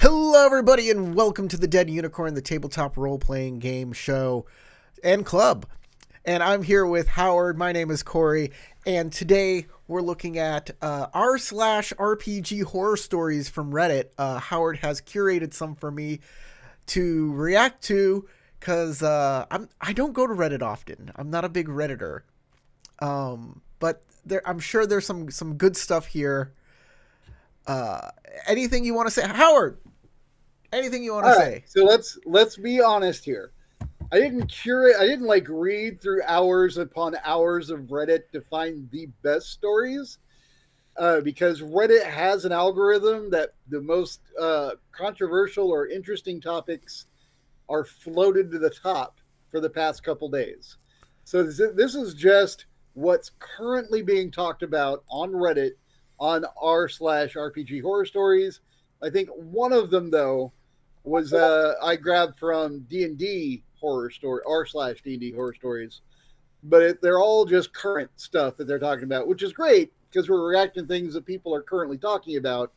Hello, everybody, and welcome to the Dead Unicorn, the tabletop role-playing game show and club. And I'm here with Howard. My name is Corey, and today we're looking at r/RPG horror stories from Reddit. Howard has curated some for me to react to because I don't go to Reddit often. I'm not a big Redditor, but I'm sure there's some good stuff here. Anything you want to say, Howard? Anything you want to say? So let's be honest here. I didn't read through hours upon hours of Reddit to find the best stories, because Reddit has an algorithm that the most controversial or interesting topics are floated to the top for the past couple days. So this is just what's currently being talked about on Reddit on r/RPG horror stories. I think one of them, though, was I grabbed from D&D horror story, r/D&D horror stories, but they're all just current stuff that they're talking about, which is great because we're reacting to things that people are currently talking about,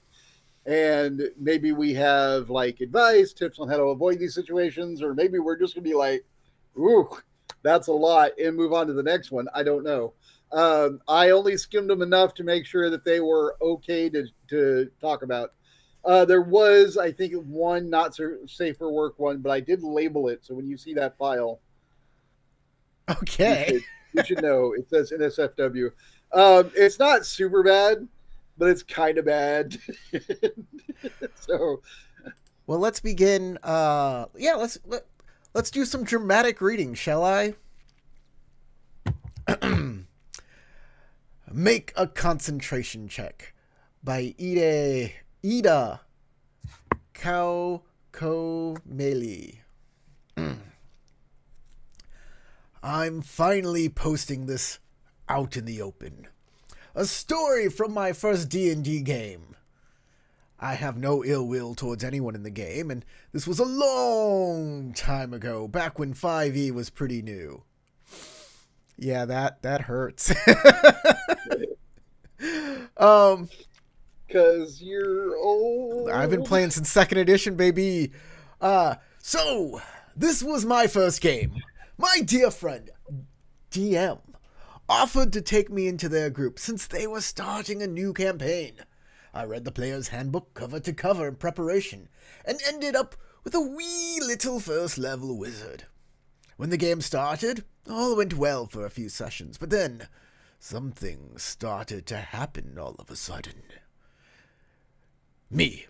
and maybe we have like advice, tips on how to avoid these situations, or maybe we're just gonna be like, "Ooh, that's a lot," and move on to the next one. I don't know. I only skimmed them enough to make sure that they were okay to talk about. There was, I think, one not so safe for work one, but I did label it. So when you see that file, Okay. you should know it says NSFW. It's not super bad, but it's kind of bad. So, Well, let's begin. Let's do some dramatic reading, shall I? Make a concentration check by Ida Kaukomeli. I'm finally posting this out in the open. A story from my first D&D game. I have no ill will towards anyone in the game, and this was a long time ago, back when 5e was pretty new. Yeah, that hurts. Because you're old. I've been playing since 2nd edition, baby. So, this was my first game. My dear friend, DM, offered to take me into their group since they were starting a new campaign. I read the player's handbook cover to cover in preparation, and ended up with a wee little first-level wizard. When the game started, all went well for a few sessions, but then something started to happen all of a sudden. Me.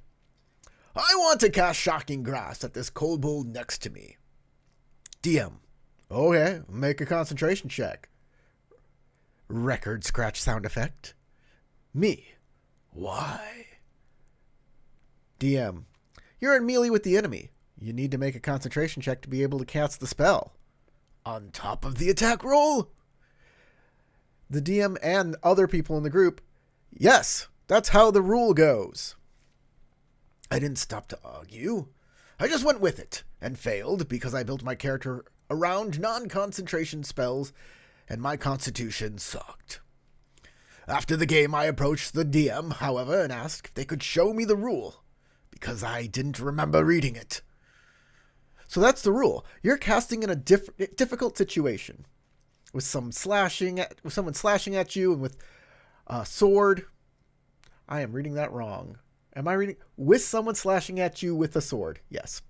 I want to cast Shocking Grasp at this kobold next to me. DM. Okay, make a concentration check. Record scratch sound effect. Me. Why? DM. You're in melee with the enemy. You need to make a concentration check to be able to cast the spell. On top of the attack roll? The DM and other people in the group. Yes, that's how the rule goes. I didn't stop to argue. I just went with it, and failed because I built my character around non-concentration spells, and my constitution sucked. After the game, I approached the DM, however, and asked if they could show me the rule, because I didn't remember reading it. So that's the rule. You're casting in a difficult situation, with someone slashing at you, and with a sword. I am reading that wrong. Am I reading with someone slashing at you with a sword? Yes.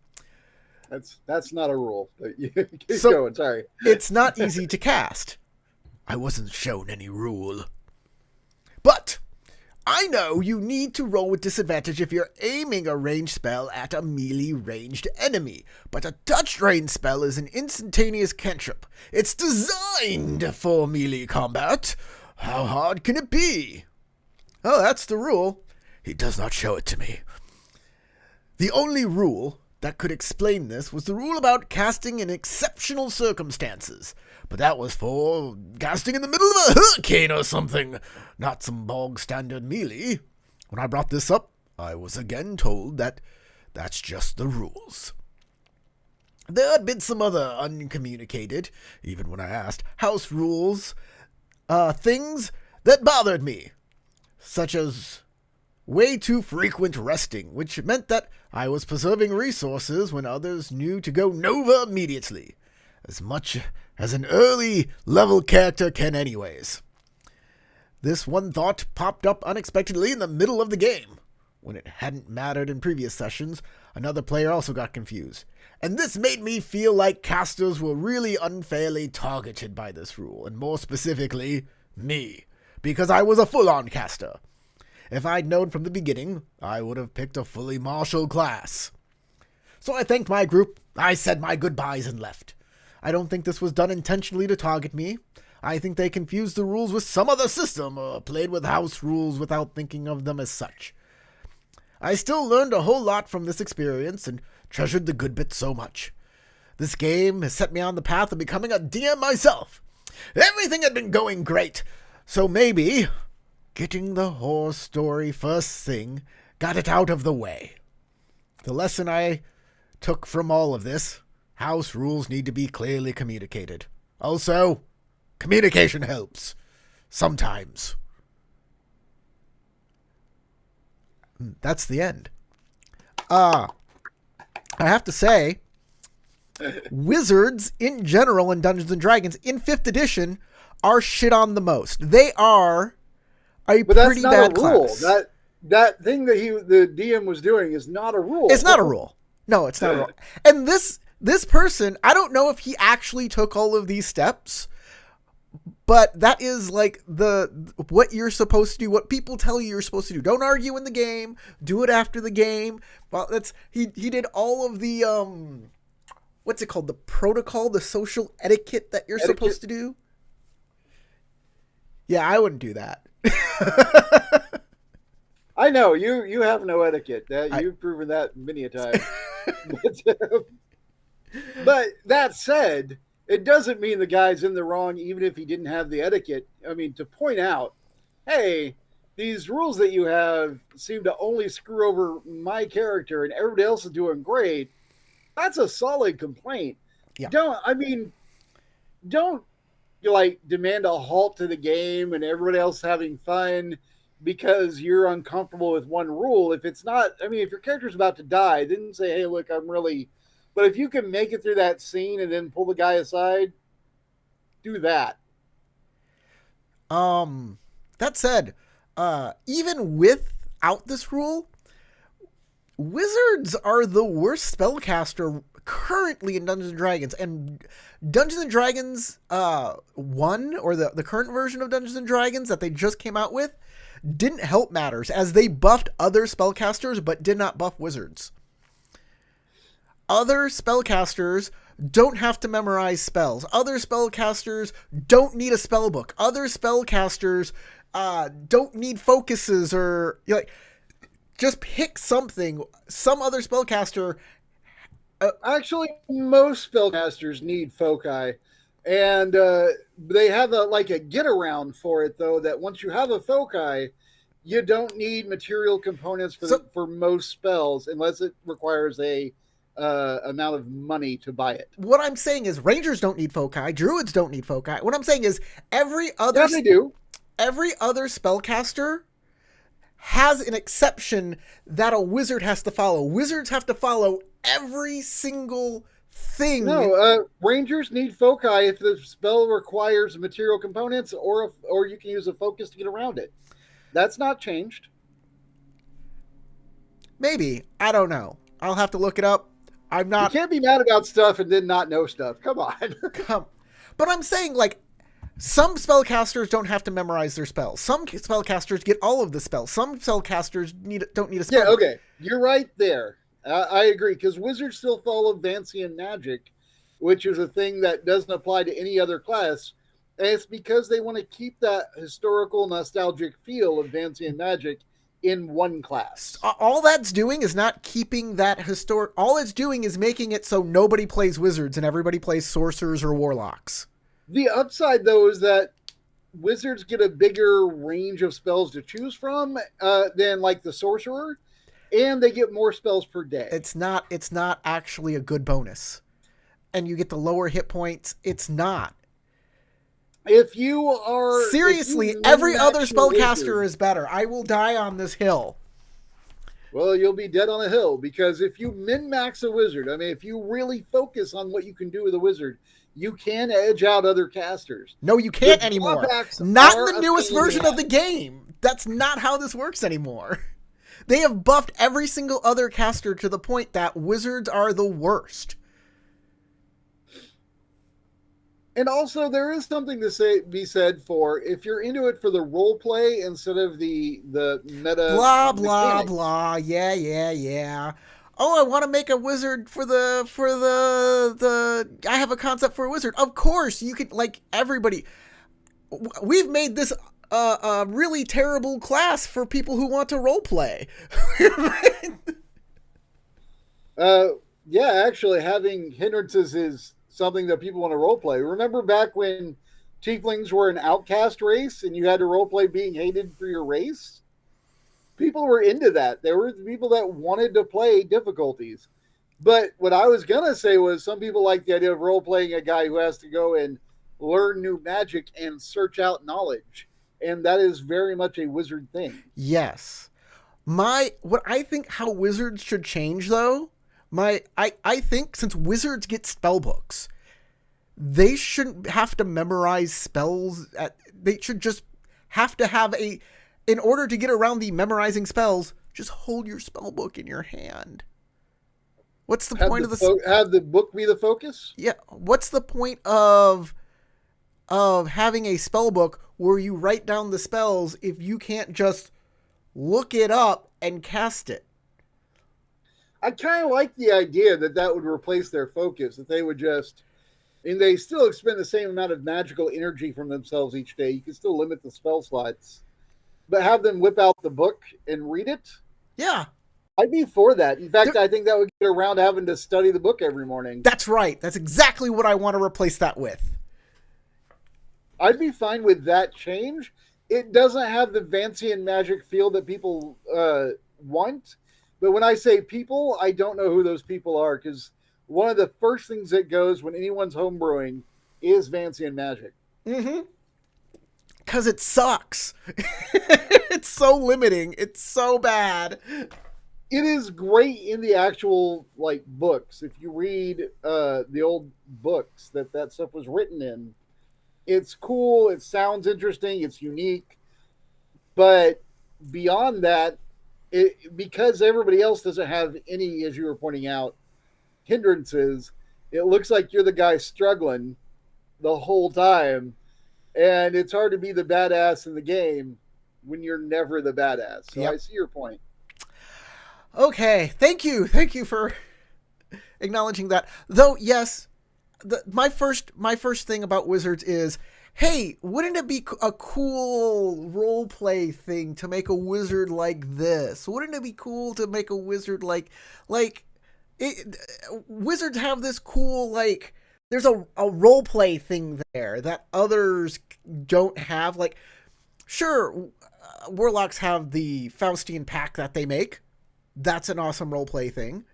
That's not a rule. Keep So, going. Sorry. It's not easy to cast. I wasn't shown any rule. But I know you need to roll with disadvantage if you're aiming a ranged spell at a melee ranged enemy. But a touch range spell is an instantaneous cantrip. It's designed for melee combat. How hard can it be? Oh, that's the rule. He does not show it to me. The only rule that could explain this was the rule about casting in exceptional circumstances. But that was for casting in the middle of a hurricane or something, not some bog standard melee. When I brought this up, I was again told that that's just the rules. There had been some other uncommunicated, even when I asked, house rules, things that bothered me, such as way too frequent resting, which meant that I was preserving resources when others knew to go Nova immediately, as much as an early level character can anyways. This one thought popped up unexpectedly in the middle of the game. When it hadn't mattered in previous sessions, another player also got confused. And this made me feel like casters were really unfairly targeted by this rule, and more specifically, me, because I was a full-on caster. If I'd known from the beginning, I would have picked a fully martial class. So I thanked my group, I said my goodbyes and left. I don't think this was done intentionally to target me. I think they confused the rules with some other system, or played with house rules without thinking of them as such. I still learned a whole lot from this experience and treasured the good bits so much. This game has set me on the path of becoming a DM myself. Everything had been going great, so maybe getting the horror story first thing got it out of the way. The lesson I took from all of this: house rules need to be clearly communicated. Also, communication helps. Sometimes. That's the end. I have to say, wizards in general in Dungeons & Dragons in 5th edition are shit on the most. They are a pretty bad class. That thing that the DM was doing is not a rule. It's not a rule. No, it's not a rule. And this person, I don't know if he actually took all of these steps, but that is like what you're supposed to do, what people tell you you're supposed to do. Don't argue in the game, do it after the game. Well, he did all of the what's it called? The protocol, the social etiquette that you're supposed to do. Yeah, I wouldn't do that. I know you have no etiquette. You've proven that many a time. But that said, it doesn't mean the guy's in the wrong, even if he didn't have the etiquette. I mean, to point out, hey, these rules that you have seem to only screw over my character and everybody else is doing great. That's a solid complaint. Yeah. Don't like demand a halt to the game and everybody else having fun because you're uncomfortable with one rule. If it's not, I mean, if your character's about to die, then say, hey, look, but if you can make it through that scene and then pull the guy aside, do that. That said, even without this rule, wizards are the worst spellcaster currently in Dungeons & Dragons. And Dungeons & Dragons 1, or the current version of Dungeons & Dragons that they just came out with, didn't help matters, as they buffed other spellcasters but did not buff wizards. Other spellcasters don't have to memorize spells. Other spellcasters don't need a spell book. Other spellcasters don't need focuses, or just pick something. Some other spellcaster. Actually, most spellcasters need foci, and they have a get around for it though. That once you have a foci, you don't need material components for most spells unless it requires a amount of money to buy it. What I'm saying is rangers don't need foci, druids don't need foci. What I'm saying is every other spellcaster has an exception that a wizard has to follow. Wizards have to follow every single thing. No, rangers need foci if the spell requires material components, or you can use a focus to get around it. That's not changed. Maybe. I don't know. I'll have to look it up. You can't be mad about stuff and then not know stuff. Come on. But I'm saying, some spellcasters don't have to memorize their spells. Some spellcasters get all of the spells. Some spellcasters don't need a spell. Yeah, okay. You're right there. I agree, because wizards still follow Vancian magic, which is a thing that doesn't apply to any other class. And it's because they want to keep that historical, nostalgic feel of Vancian magic in one class. All that's doing is not keeping that historic. All it's doing is making it so nobody plays wizards and everybody plays sorcerers or warlocks. The upside, though, is that wizards get a bigger range of spells to choose from than the sorcerer, and they get more spells per day. It's not actually a good bonus, and you get the lower hit points. It's not. If you are seriously, every other spellcaster is better. I will die on this hill. Well, you'll be dead on a hill because if you min max a wizard, I mean, if you really focus on what you can do with a wizard, you can edge out other casters. No, you The can't anymore. drawbacks Not in are the a newest pain in the version of the ass. game. That's not how this works anymore. They have buffed every single other caster to the point that wizards are the worst. And also, there is something to be said for if you're into it for the role play instead of the meta Blah blah mechanics. blah. Yeah, yeah, yeah. Oh, I want to make a wizard for the. I have a concept for a wizard. Of course, you could like everybody. We've made this a really terrible class for people who want to role play. Uh, yeah, actually, having hindrances is something that people want to role play. Remember back when tieflings were an outcast race and you had to role play being hated for your race? People were into that. There were people that wanted to play difficulties. But what I was going to say was some people like the idea of role playing a guy who has to go and learn new magic and search out knowledge. And that is very much a wizard thing. Yes. What I think how wizards should change though, I think since wizards get spell books, they shouldn't have to memorize spells they should just have to have a in order to get around the memorizing spells, just hold your spell book in your hand. What's the point of this? Have the book be the focus? Yeah, what's the point of having a spell book where you write down the spells if you can't just look it up and cast it? I kind of like the idea that that would replace their focus, that they would just, and they still expend the same amount of magical energy from themselves each day. You can still limit the spell slots, but have them whip out the book and read it. Yeah. I'd be for that. In fact, I think that would get around having to study the book every morning. That's right. That's exactly what I want to replace that with. I'd be fine with that change. It doesn't have the Vancian magic feel that people want. But when I say people, I don't know who those people are because one of the first things that goes when anyone's homebrewing is Vancian magic. Mm-hmm. Because it sucks. It's so limiting. It's so bad. It is great in the actual like books. If you read the old books that stuff was written in, it's cool. It sounds interesting. It's unique. But beyond that, because everybody else doesn't have any, as you were pointing out, hindrances, it looks like you're the guy struggling the whole time. And it's hard to be the badass in the game when you're never the badass. So Yep. I see your point. Okay. Thank you. Thank you for acknowledging that. Though, yes, my first thing about wizards is, hey, wouldn't it be a cool role play thing to make a wizard like this? Wouldn't it be cool to make a wizard like it, wizards have this cool like there's a role play thing there that others don't have. Like, sure, warlocks have the Faustian pact that they make. That's an awesome role play thing.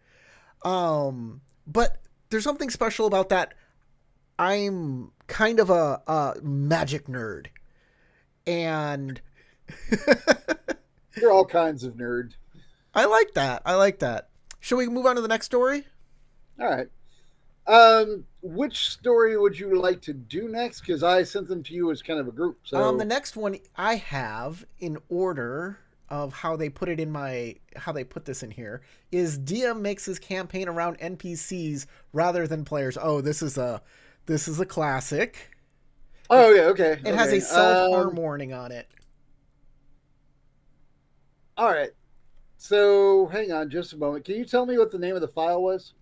But there's something special about that. I'm kind of a magic nerd, and You're all kinds of nerd. I like that. I like that. Shall we move on to the next story? All right. Which story would you like to do next? Because I sent them to you as kind of a group. So The next one I have in order of how they put this in here is DM makes his campaign around NPCs rather than players. Oh, this is a classic. Oh yeah, okay. It has a self-harm warning on it. All right. So hang on just a moment. Can you tell me what the name of the file was?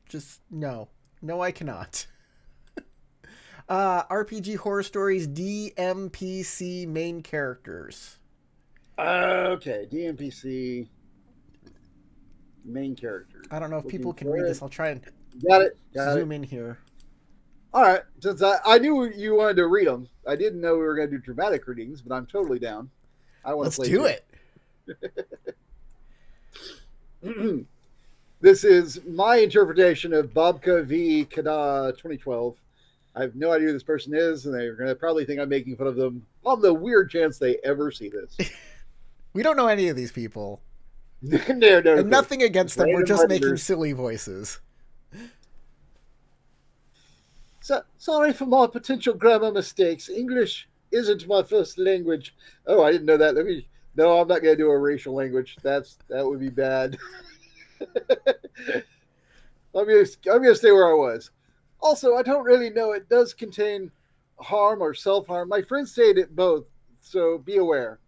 Just no, I cannot. RPG Horror Stories DMPC main characters. Okay, DMPC main characters. I don't know if people can read this. I'll try and Got it. zoom in here. All right. Since I knew you wanted to read them, I didn't know we were going to do dramatic readings, but I'm totally down. I want Let's to play do it. This is my interpretation of Babka v. Kada 2012. I have no idea who this person is, and they're going to probably think I'm making fun of them on the weird chance they ever see this. We don't know any of these people. No And clue. nothing against Just them. We're random just making Redditors. silly voices. So, sorry for my potential grammar mistakes. English isn't my first language. Oh, I didn't know that. No, I'm not going to do a racial language. That would be bad. I'm gonna stay where I was. Also, I don't really know. It does contain harm or self harm. My friends say it both, so be aware.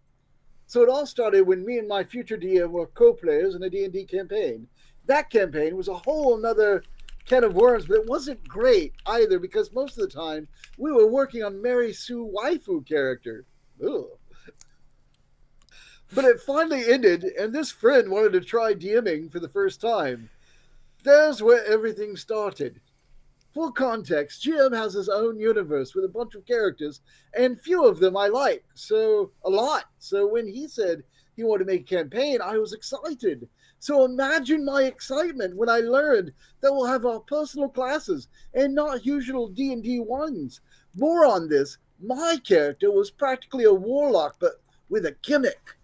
So it all started when me and my future DM were co-players in a D&D campaign. That campaign was a whole another can of worms, but it wasn't great either because most of the time we were working on Mary Sue waifu character. Ugh. But it finally ended, and this friend wanted to try DMing for the first time. There's where everything started. Full context, GM has his own universe with a bunch of characters, and few of them I like, so a lot. So when he said he wanted to make a campaign, I was excited. So imagine my excitement when I learned that we'll have our personal classes and not usual D&D ones. More on this, my character was practically a warlock, but with a gimmick.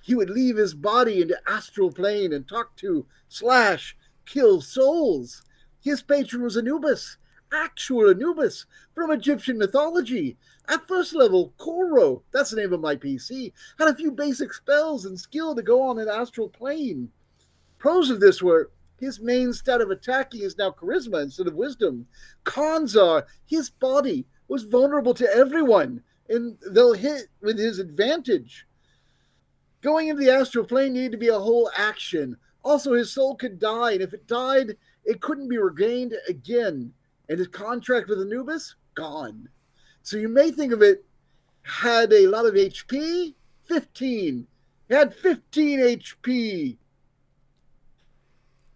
He would leave his body into astral plane and talk to / kill souls. His patron was Anubis, actual Anubis from Egyptian mythology. At first level, Koro, that's the name of my PC, had a few basic spells and skill to go on an astral plane. Pros of this were his main stat of attacking is now charisma instead of wisdom. Cons are his body was vulnerable to everyone, and they'll hit with his advantage. Going into the astral plane needed to be a whole action. Also, his soul could die, and if it died, it couldn't be regained again. And his contract with Anubis, gone. So you may think of it, had a lot of HP, 15. He had 15 HP.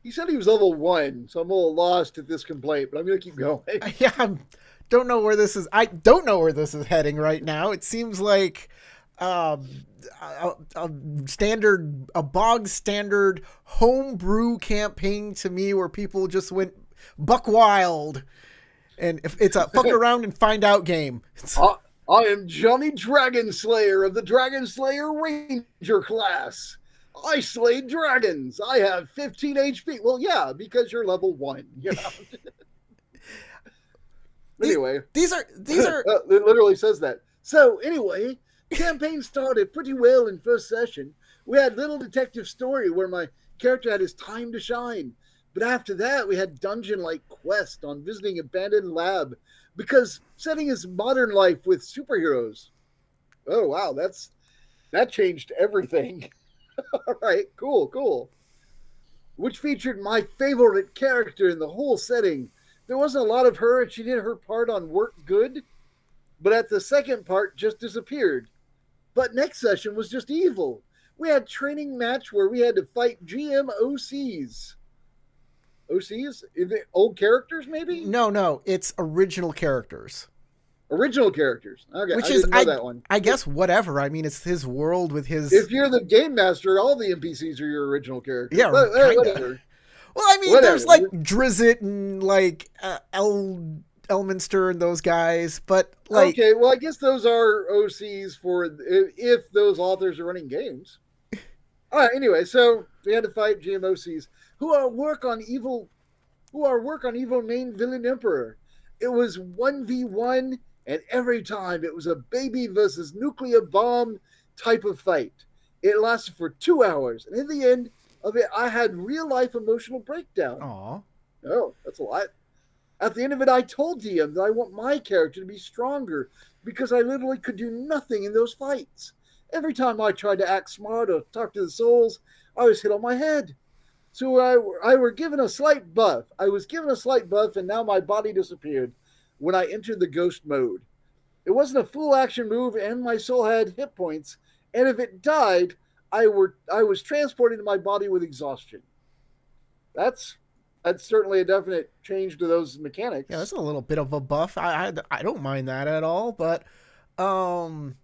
He said he was level 1, so I'm a little lost at this complaint, but I'm going to keep going. Yeah, don't know where this is. I don't know where this is heading right now. It seems like a bog standard homebrew campaign to me, where people just went buck wild, and if it's a fuck around and find out game. I am Johnny Dragonslayer of the Dragonslayer Ranger class. I slay dragons. I have 15 HP. Well, yeah, because you're level 1. You know. Anyway, these are it literally says that. So anyway, campaign started pretty well in first session. We had little detective story where my character had his time to shine. But after that, we had dungeon-like quest on visiting abandoned lab because setting his modern life with superheroes. Oh wow, that changed everything. All right, cool. Which featured my favorite character in the whole setting. There wasn't a lot of her, and she did her part on work good, but at the second part just disappeared. But next session was just evil. We had training match where we had to fight GM OCs. OCs? Is it old characters, maybe? No, it's original characters. Original characters. Okay, Which I is, didn't know that one. I guess whatever. I mean, it's his world with his. If you're the game master, all the NPCs are your original characters. Yeah, whatever. Well, I mean, there's like Drizzt and like Elminster and those guys, but like. Okay, well, I guess those are OCs for if those authors are running games. All right. Anyway, so we had to fight GM OCs who are work on evil main villain emperor. It was 1v1. And every time it was a baby versus nuclear bomb type of fight. It lasted for 2 hours. And in the end of it, I had real life emotional breakdown. Aw. Oh, that's a lot. At the end of it, I told DM that I want my character to be stronger because I literally could do nothing in those fights. Every time I tried to act smart or talk to the souls, I was hit on my head. So I were given a slight buff. I was given a slight buff, and now my body disappeared when I entered the ghost mode. It wasn't a full action move, and my soul had hit points. And if it died, I was transported to my body with exhaustion. That's certainly a definite change to those mechanics. Yeah, that's a little bit of a buff. I don't mind that at all, but we'll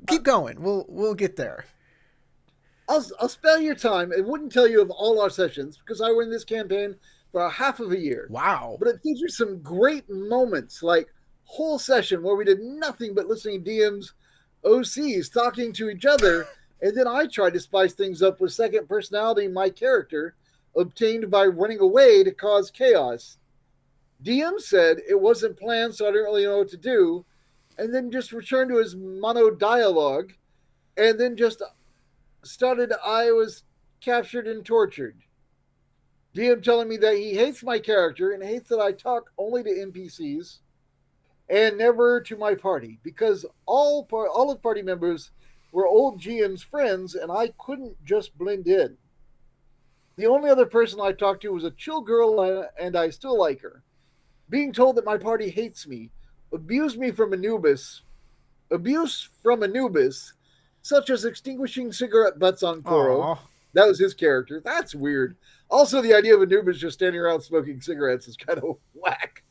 keep going. We'll get there. I'll spare your time. It wouldn't tell you of all our sessions because I were in this campaign for a half of a year. Wow. But it featured some great moments, like whole session where we did nothing but listening to DM's OCs talking to each other, and then I tried to spice things up with second personality in my character, obtained by running away to cause chaos. DM said it wasn't planned, so I didn't really know what to do, and then just returned to his mono dialogue, and then just started I was captured and tortured. DM telling me that he hates my character and hates that I talk only to NPCs and never to my party because all of party members were old GM's friends and I couldn't just blend in. The only other person I talked to was a chill girl and I still like her. Being told that my party hates me, abuse from Anubis, such as extinguishing cigarette butts on Koro. Aw. That was his character. That's weird. Also, the idea of Anubis just standing around smoking cigarettes is kind of whack.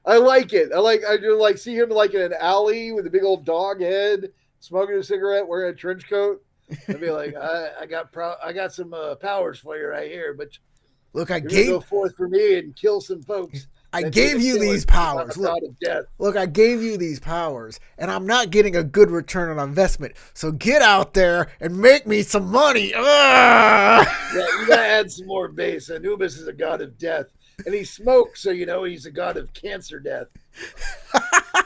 I like it. I do like see him like in an alley with a big old dog head, smoking a cigarette, wearing a trench coat, and be like, I got some powers for you right here, but Look, you're gonna go forth for me and kill some folks. I gave you these powers. Look, I gave you these powers, and I'm not getting a good return on investment. So get out there and make me some money. Yeah, you gotta add some more base. Anubis is a god of death, and he smokes, so you know he's a god of cancer death.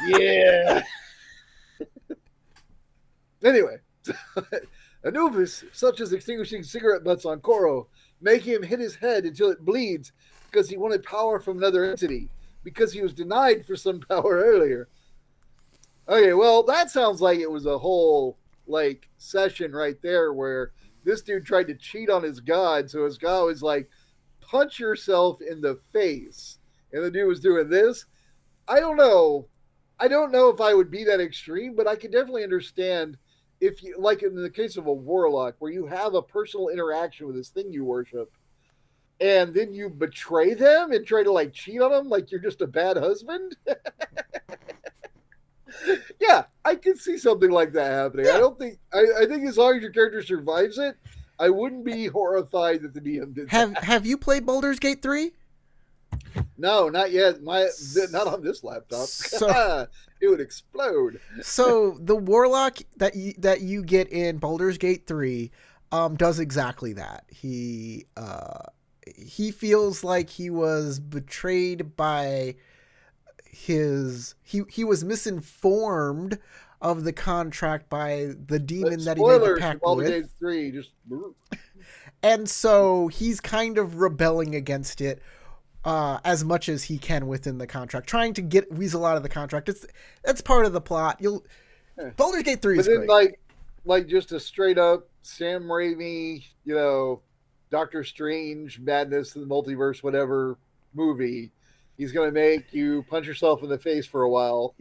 Yeah. Anyway, Anubis, such as extinguishing cigarette butts on Koro, making him hit his head until it bleeds because he wanted power from another entity because he was denied for some power earlier. Okay, well, that sounds like it was a whole like session right there where this dude tried to cheat on his god, so his god was like, punch yourself in the face. And the dude was doing this. I don't know. I don't know if I would be that extreme, but I can definitely understand if you, like in the case of a warlock, where you have a personal interaction with this thing you worship, and then you betray them and try to like cheat on them like you're just a bad husband. Yeah, I can see something like that happening. Yeah. I think as long as your character survives it, I wouldn't be horrified that the DM did that. Have you played Baldur's Gate 3? No, not yet. Not on this laptop. So, it would explode. So the warlock that you get in Baldur's Gate 3 does exactly that. He feels like he was betrayed by he was misinformed of the contract by the demon that he made the pact with. Baldur's Gate 3 just and so he's kind of rebelling against it as much as he can within the contract, trying to get Weasel out of the contract. That's part of the plot. Baldur's Gate 3 is great. Like just a straight up Sam Raimi, Doctor Strange madness in the multiverse, whatever movie. He's gonna make you punch yourself in the face for a while.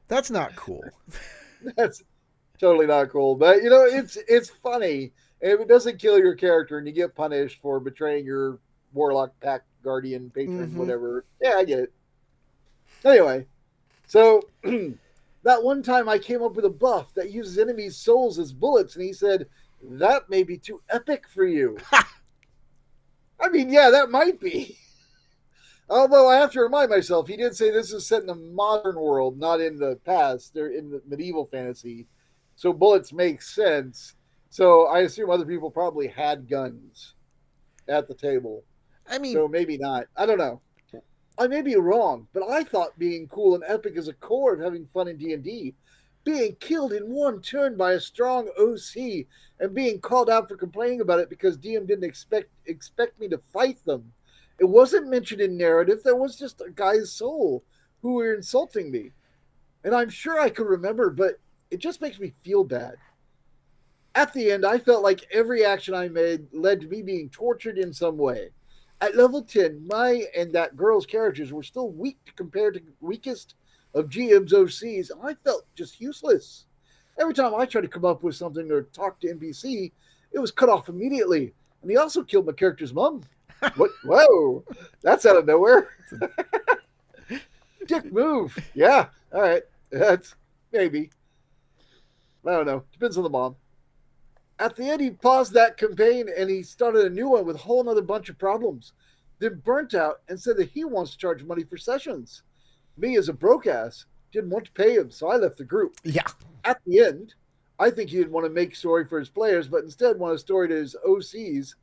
That's not cool. That's totally not cool. But it's funny. If it doesn't kill your character and you get punished for betraying your warlock, pack, guardian, patron, whatever. Yeah, I get it. Anyway, so that one time I came up with a buff that uses enemies' souls as bullets, and he said, that may be too epic for you. I mean, yeah, that might be. Although I have to remind myself, he did say this is set in a modern world, not in the past. They're in the medieval fantasy. So bullets make sense. So I assume other people probably had guns at the table. I mean, so maybe not. I don't know. I may be wrong, but I thought being cool and epic is a core of having fun in D&D. Being killed in one turn by a strong OC and being called out for complaining about it because DM didn't expect me to fight them. It wasn't mentioned in narrative. There was just a guy's soul who were insulting me. And I'm sure I could remember, but it just makes me feel bad. At the end, I felt like every action I made led to me being tortured in some way. At level 10, my and that girl's characters were still weak compared to the weakest of GM's OCs, and I felt just useless. Every time I tried to come up with something or talk to NPC, it was cut off immediately. And he also killed my character's mom. What? Whoa, that's out of nowhere. Dick move. Yeah, all right. That's maybe. I don't know. Depends on the mom. At the end, he paused that campaign and he started a new one with a whole other bunch of problems. then burnt out and said that he wants to charge money for sessions. Me, as a broke ass, didn't want to pay him, so I left the group. Yeah. At the end, I think he didn't want to make a story for his players, but instead wanted a story to his OCs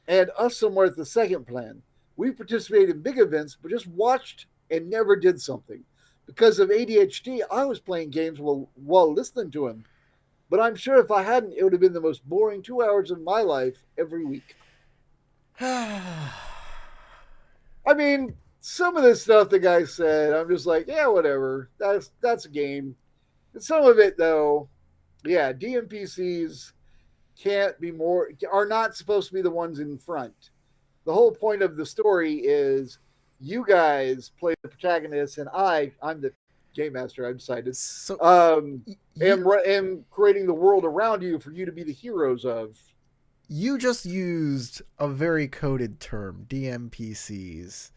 and us somewhere at the second plan. We participated in big events, but just watched and never did something. Because of ADHD, I was playing games while listening to him. But I'm sure if I hadn't, it would have been the most boring 2 hours of my life every week. I mean, some of this stuff the guy said, I'm just like, yeah, whatever. That's a game. And some of it, though, yeah, DMPCs can't be more are not supposed to be the ones in front. The whole point of the story is you guys play the protagonist, and I'm the game master. I've decided. So Am creating the world around you for you to be the heroes of. you just used a very coded term, DMPCs.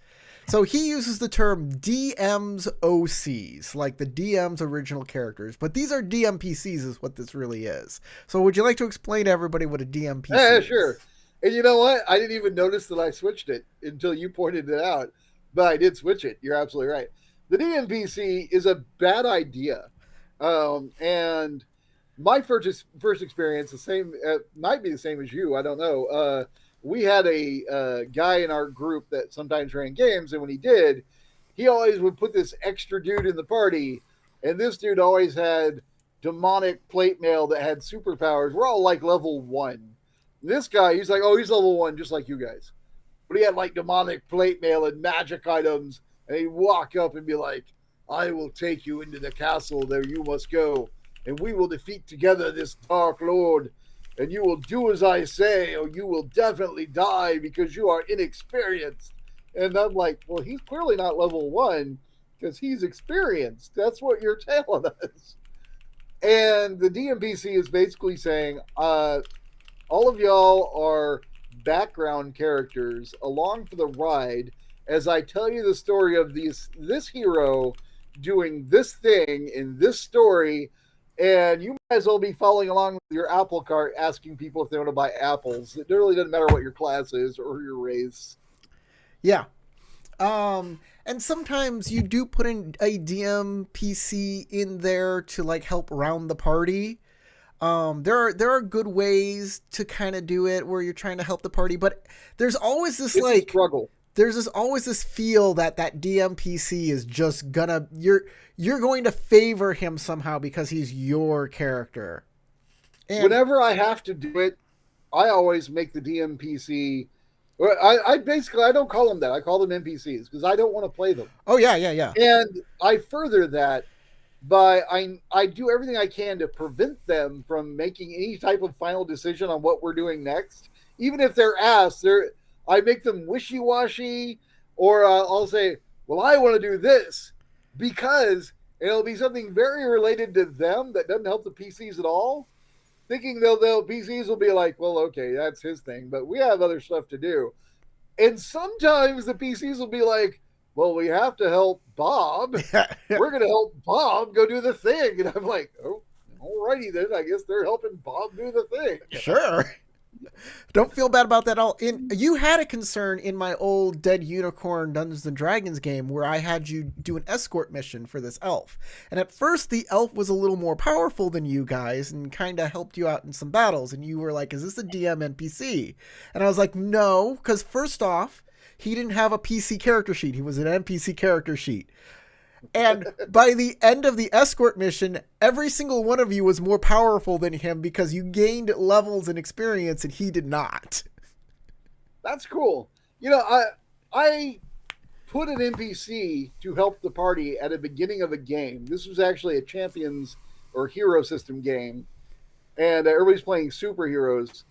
So he uses the term DM's OCs, like the DM's original characters, but these are DMPCs is what this really is. So would you like to explain to everybody what a DMPC Yeah, is? sure. And you know what? I didn't even notice that I switched it until you pointed it out. But I did switch it. You're absolutely right. The DMPC is a bad idea. And my first experience, the same, might be the same as you. I don't know. We had a guy in our group that sometimes ran games, and when he did, he always would put this extra dude in the party, and this dude always had demonic plate mail that had superpowers. We're all like level 1. And this guy, he's like, oh, he's level 1, just like you guys. But he had like demonic plate mail and magic items, and he'd walk up and be like, I will take you into the castle, there you must go, and we will defeat together this dark lord, and you will do as I say, or you will definitely die because you are inexperienced. And I'm like, well, he's clearly not level 1 because he's experienced. That's what you're telling us. And the DMPC is basically saying, all of y'all are background characters along for the ride as I tell you the story of this hero doing this thing in this story, and you might as well be following along with your apple cart asking people if they want to buy apples. It really doesn't matter what your class is or your race. Yeah. And sometimes you do put in a DM PC in there to like help round the party. There are good ways to kind of do it where you're trying to help the party, but there's always this It's like a struggle. There's always this feel that DM PC is just gonna you're going to favor him somehow because he's your character. And whenever I have to do it, I always make the DMPC. I basically I don't call them that. I call them NPCs because I don't want to play them. Oh yeah. And I further that by I do everything I can to prevent them from making any type of final decision on what we're doing next. Even if they're asked, I make them wishy-washy, or I'll say, well, I want to do this because it'll be something very related to them that doesn't help the PCs at all. Thinking they'll PCs will be like, well, okay, that's his thing, but we have other stuff to do. And sometimes the PCs will be like, well, we have to help Bob. We're going to help Bob go do the thing. And I'm like, oh, alrighty then. I guess they're helping Bob do the thing. Sure. Don't feel bad about that at all. You had a concern in my old Dead Unicorn Dungeons and Dragons game where I had you do an escort mission for this elf. And at first the elf was a little more powerful than you guys and kind of helped you out in some battles. And you were like, is this a DM NPC? And I was like, no, because first off, he didn't have a PC character sheet. He was an NPC character sheet. And by the end of the escort mission, every single one of you was more powerful than him because you gained levels and experience and he did not. That's cool. You know, I put an NPC to help the party at the beginning of a game. This was actually a champions or hero system game, and everybody's playing superheroes,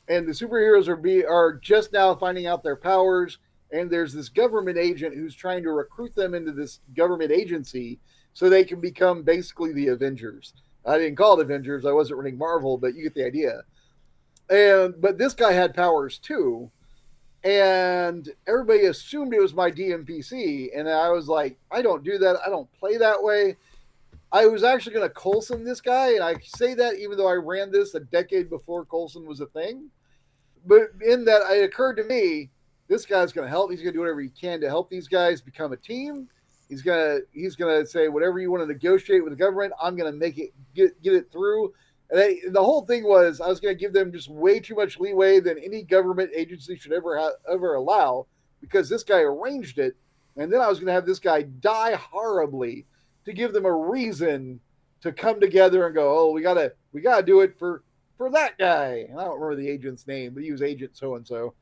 and the superheroes are just now finding out their powers. And there's this government agent who's trying to recruit them into this government agency so they can become basically the Avengers. I didn't call it Avengers. I wasn't running Marvel, but you get the idea. But this guy had powers too. And everybody assumed it was my DMPC. And I was like, I don't do that. I don't play that way. I was actually going to Coulson this guy. And I say that even though I ran this a decade before Coulson was a thing. But in that, it occurred to me, this guy's going to help. He's going to do whatever he can to help these guys become a team. He's gonna say whatever you want to negotiate with the government, I'm gonna make it get it through. And the whole thing was I was gonna give them just way too much leeway than any government agency should ever allow, because this guy arranged it, and then I was gonna have this guy die horribly to give them a reason to come together and go, oh, we gotta do it for that guy. And I don't remember the agent's name, but he was Agent so and so.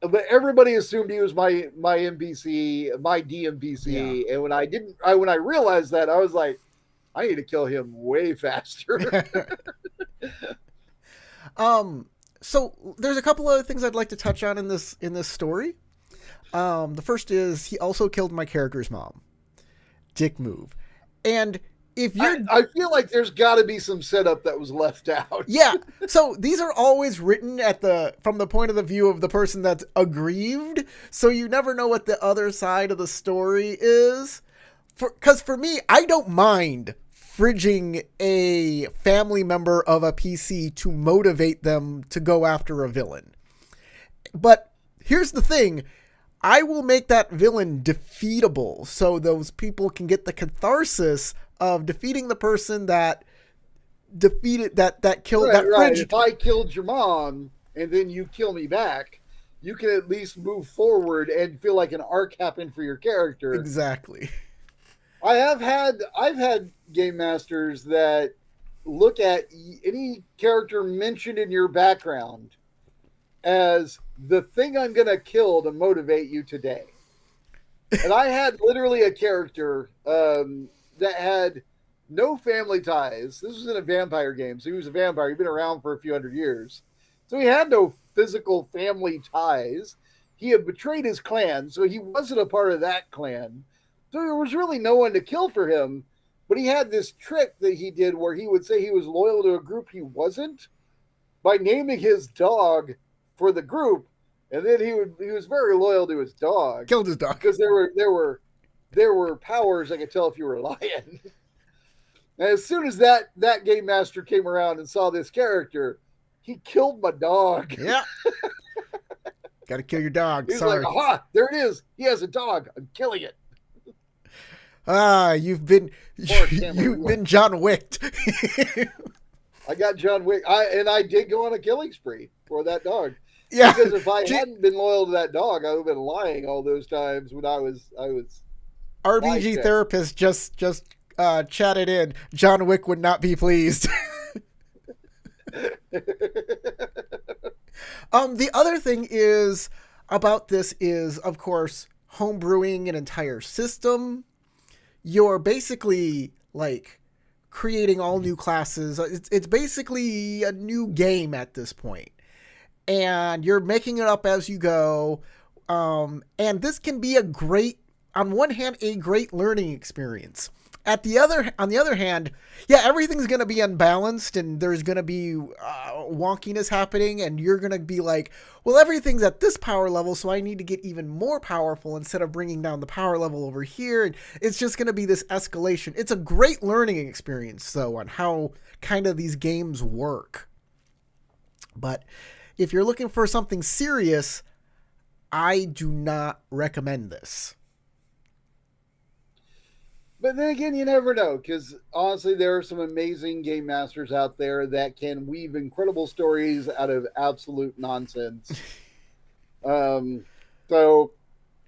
But everybody assumed he was my NPC, my DMPC, yeah. And when I realized that, I was like, I need to kill him way faster. So there's a couple other things I'd like to touch on in this story. The first is he also killed my character's mom. Dick move. And if you're, I feel like there's got to be some setup that was left out. Yeah. So these are always written from the point of the view of the person that's aggrieved. So you never know what the other side of the story is. Because for me, I don't mind fridging a family member of a PC to motivate them to go after a villain. But here's the thing. I will make that villain defeatable so those people can get the catharsis of defeating the person that defeated that killed that fridge. If I killed your mom and then you kill me back, you can at least move forward and feel like an arc happened for your character. Exactly. I've had game masters that look at any character mentioned in your background as the thing I'm going to kill to motivate you today. And I had literally a character that had no family ties. This was in a vampire game. So he was a vampire. He'd been around for a few hundred years. So he had no physical family ties. He had betrayed his clan, so he wasn't a part of that clan. So there was really no one to kill for him. But he had this trick that he did where he would say he was loyal to a group he wasn't by naming his dog for the group. And then he was very loyal to his dog. Killed his dog. Because there were powers I could tell if you were lying. And as soon as that game master came around and saw this character, he killed my dog. Yeah. Got to kill your dog. He's Sorry. like, aha, there it is. He has a dog. I'm killing it. You've been John Wicked. I got John Wick. I did go on a killing spree for that dog. Yeah. Because if I hadn't been loyal to that dog, I would have been lying all those times when I was RBG therapist just chatted in. John Wick would not be pleased. The other thing is about this is, of course, homebrewing an entire system. You're basically like creating all new classes. It's basically a new game at this point. And you're making it up as you go. And this can be on one hand, a great learning experience. On the other hand, yeah, everything's going to be unbalanced and there's going to be wonkiness happening, and you're going to be like, well, everything's at this power level, so I need to get even more powerful instead of bringing down the power level over here. And it's just going to be this escalation. It's a great learning experience, though, on how kind of these games work. But if you're looking for something serious, I do not recommend this. But then again, you never know, because honestly, there are some amazing game masters out there that can weave incredible stories out of absolute nonsense. So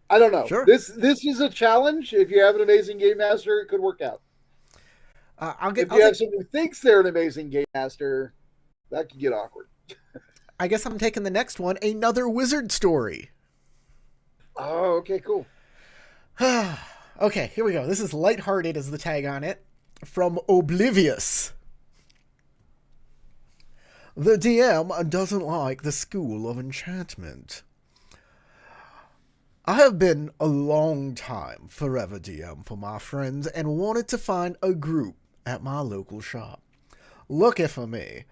I don't know. Sure. This is a challenge. If you have an amazing game master, it could work out. If you have someone who thinks they're an amazing game master, that could get awkward. I guess I'm taking the next one, another wizard story. Oh, okay, cool. Okay, here we go. This is lighthearted as the tag on it. From Oblivious. The DM doesn't like the School of Enchantment. I have been a long time forever DM for my friends and wanted to find a group at my local shop. Lucky for me,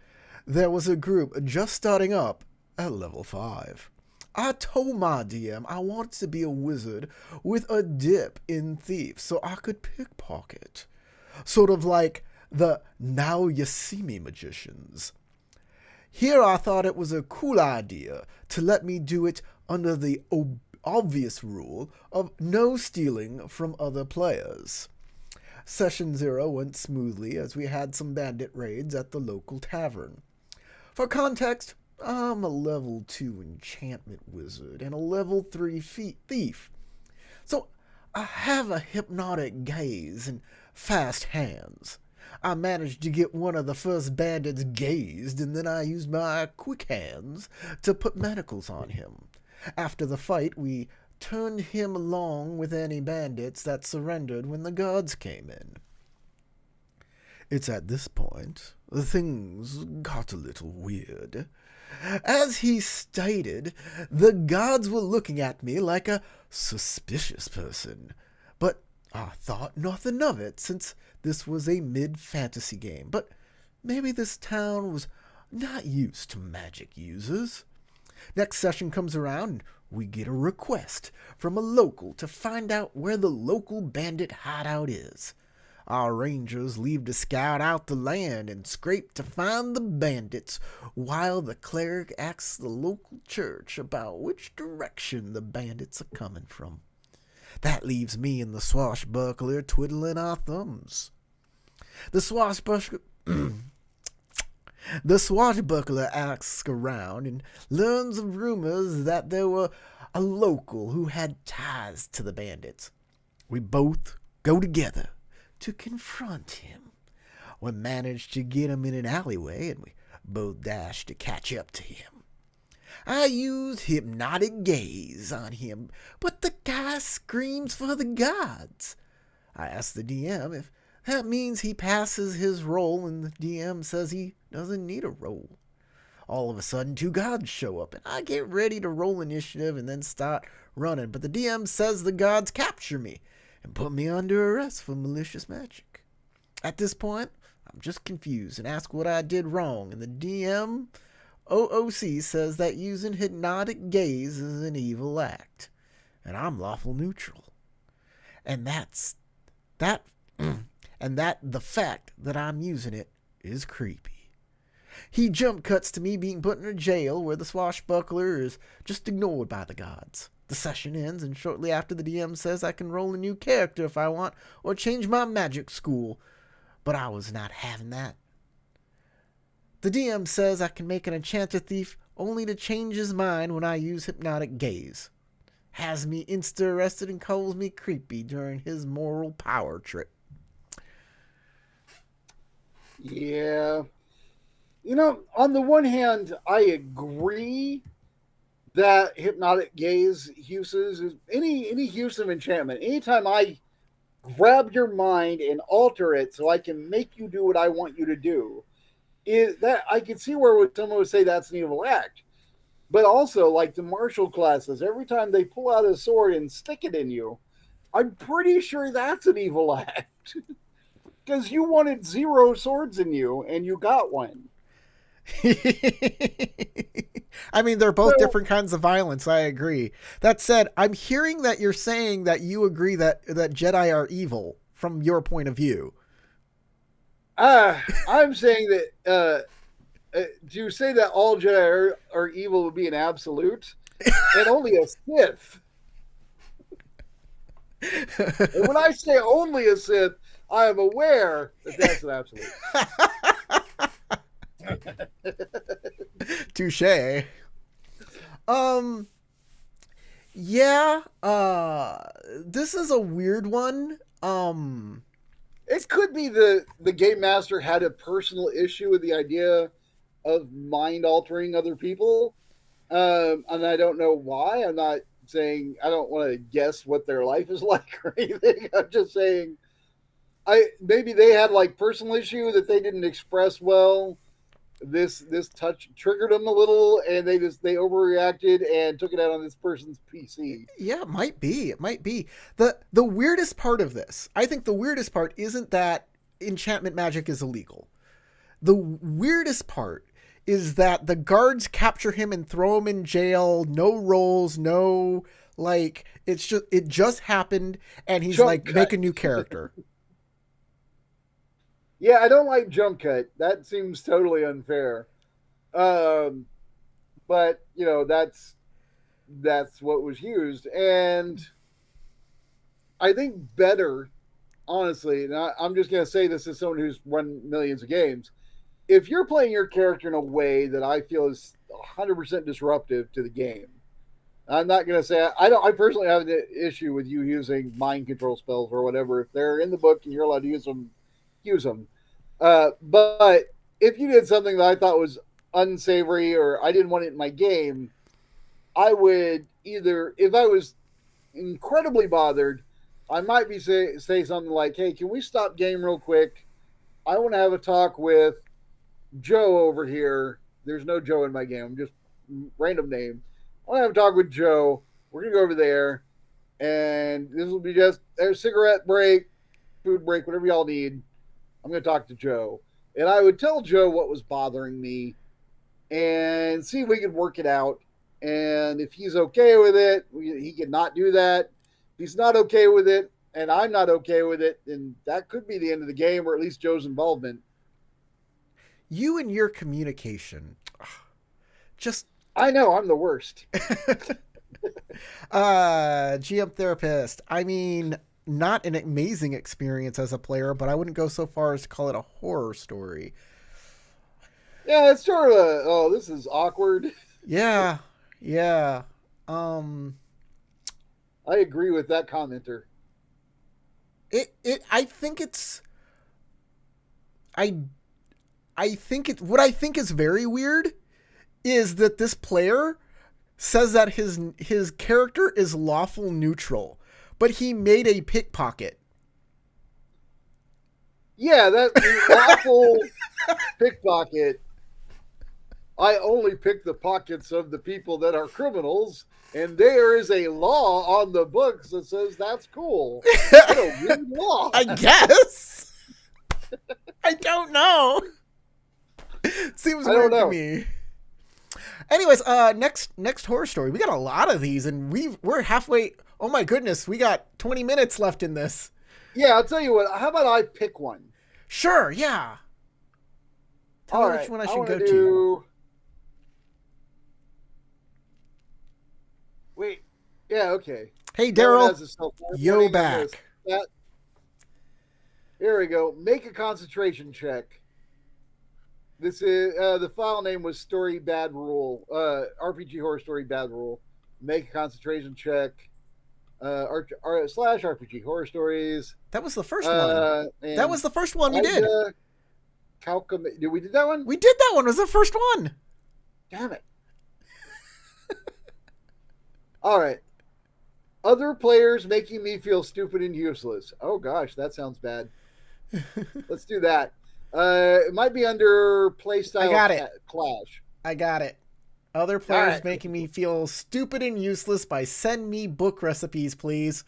there was a group just starting up at level 5. I told my DM I wanted to be a wizard with a dip in thief so I could pickpocket. Sort of like the Now You See Me magicians. Here I thought it was a cool idea to let me do it under the obvious rule of no stealing from other players. Session 0 went smoothly as we had some bandit raids at the local tavern. For context, I'm a level 2 enchantment wizard and a level 3 thief, so I have a hypnotic gaze and fast hands. I managed to get one of the first bandits gazed, and then I used my quick hands to put manacles on him. After the fight, we turned him along with any bandits that surrendered when the guards came in. It's at this point things got a little weird. As he stated, the guards were looking at me like a suspicious person, but I thought nothing of it since this was a mid-fantasy game. But maybe this town was not used to magic users. Next session comes around and we get a request from a local to find out where the local bandit hideout is. Our rangers leave to scout out the land and scrape to find the bandits, while the cleric asks the local church about which direction the bandits are coming from. That leaves me and the swashbuckler twiddling our thumbs. The swashbuckler asks around and learns of rumors that there were a local who had ties to the bandits. We both go together to confront him. We manage to get him in an alleyway and we both dash to catch up to him. I use hypnotic gaze on him, but the guy screams for the gods. I ask the DM if that means he passes his roll, and the DM says he doesn't need a roll. All of a sudden, 2 gods show up, and I get ready to roll initiative and then start running, but the DM says the gods capture me and put me under arrest for malicious magic. At this point, I'm just confused and ask what I did wrong, and the DM OOC says that using hypnotic gaze is an evil act, and I'm lawful neutral. And the fact that I'm using it is creepy. He jump cuts to me being put in a jail where the swashbuckler is just ignored by the gods. The session ends, and shortly after the DM says I can roll a new character if I want, or change my magic school. But I was not having that. The DM says I can make an enchanter thief only to change his mind when I use hypnotic gaze. Has me insta-arrested and calls me creepy during his moral power trip. Yeah. You know, on the one hand, I agree that hypnotic gaze uses any use of enchantment. Anytime I grab your mind and alter it so I can make you do what I want you to do, is that I can see where someone would say that's an evil act. But also, like the martial classes, every time they pull out a sword and stick it in you, I'm pretty sure that's an evil act. Because you wanted 0 swords in you and you got one. I mean, they're both different kinds of violence. I agree. That said, I'm hearing that you're saying that you agree that Jedi are evil from your point of view. I'm saying that to say that all Jedi are evil would be an absolute, and only a Sith. And when I say only a Sith, I am aware that that's an absolute. Touche. Yeah, this is a weird one. It could be the game master had a personal issue with the idea of mind altering other people, and I don't know why. I'm not saying I don't want to guess what their life is like or anything. I'm just saying maybe they had like personal issue that they didn't express well. This touch triggered them a little, and they overreacted and took it out on this person's PC. Yeah, it might be. The weirdest part of this, I think the weirdest part isn't that enchantment magic is illegal. The weirdest part is that the guards capture him and throw him in jail. No rolls, no like it just happened, and he's like, make a new character. Yeah, I don't like jump cut. That seems totally unfair. But you know, that's that's what was used. And I think better, honestly, and I'm just going to say this as someone who's run millions of games. If you're playing your character in a way that I feel is 100% disruptive to the game, I'm not going to say I don't. I personally have an issue with you using mind control spells or whatever. If they're in the book and you're allowed to use them, use them. But if you did something that I thought was unsavory or I didn't want it in my game, I would either, if I was incredibly bothered, I might be say something like, "Hey, can we stop game real quick? I want to have a talk with Joe over here." There's no Joe in my game. I'm just random name. I want to have a talk with Joe. We're gonna go over there, and this will be just a cigarette break, food break, whatever y'all need. I'm gonna talk to Joe, and I would tell Joe what was bothering me, and see if we could work it out. And if he's okay with it, he could not do that. If he's not okay with it, and I'm not okay with it, then that could be the end of the game, or at least Joe's involvement. You and your communication. Just I know I'm the worst. GM therapist. I mean, not an amazing experience as a player, but I wouldn't go so far as to call it a horror story. Yeah, it's sort of a, oh, this is awkward. Yeah. I agree with that commenter. I think it's what I think is very weird is that this player says that his character is lawful neutral, but he made a pickpocket. Yeah, that lawful pickpocket. I only pick the pockets of the people that are criminals, and there is a law on the books that says that's cool. What a weird law. I guess. I don't know. Seems weird to me. Anyways, next horror story. We got a lot of these, and we're halfway. Oh my goodness, we got 20 minutes left in this. Yeah, I'll tell you what. How about I pick one? Sure, yeah. Tell me which one I should go to. Wait. Yeah, okay. Hey, Daryl. Yo, back. Here we go. Make a concentration check. This is the file name was Story Bad Rule. RPG Horror Story Bad Rule. Make a concentration check. / RPG Horror Stories. That was the first one. That was the first one we did. Did we did that one? We did that one. It was the first one. Damn it. All right. Other players making me feel stupid and useless. Oh gosh, that sounds bad. Let's do that. It might be under playstyle. I got it. Clash. I got it. Other players making me feel stupid and useless by send me book recipes, please.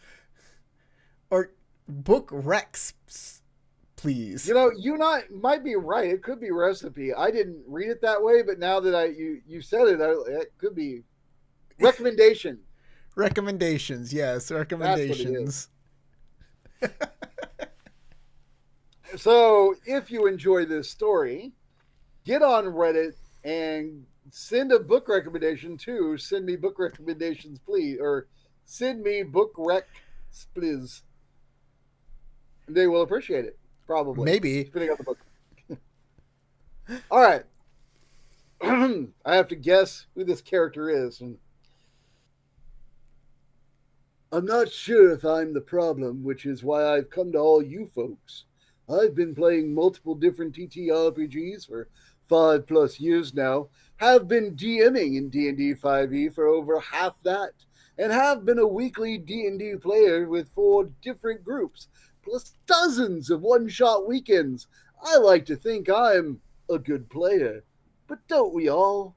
Or book recs, please. You know, might be right. It could be recipe. I didn't read it that way, but now that you said it, it could be recommendation. Recommendations, yes, recommendations. So, if you enjoy this story, get on Reddit and send a book recommendation to send me book recommendations, please, or send me book recs, please. They will appreciate it, probably. Maybe. Spinning out the book. All right. I have to guess who this character is. I'm not sure if I'm the problem, which is why I've come to all you folks. I've been playing multiple different TTRPGs for 5+ years now, have been DMing in D&D 5e for over half that, and have been a weekly D&D player with 4 different groups, plus dozens of one-shot weekends. I like to think I'm a good player, but don't we all?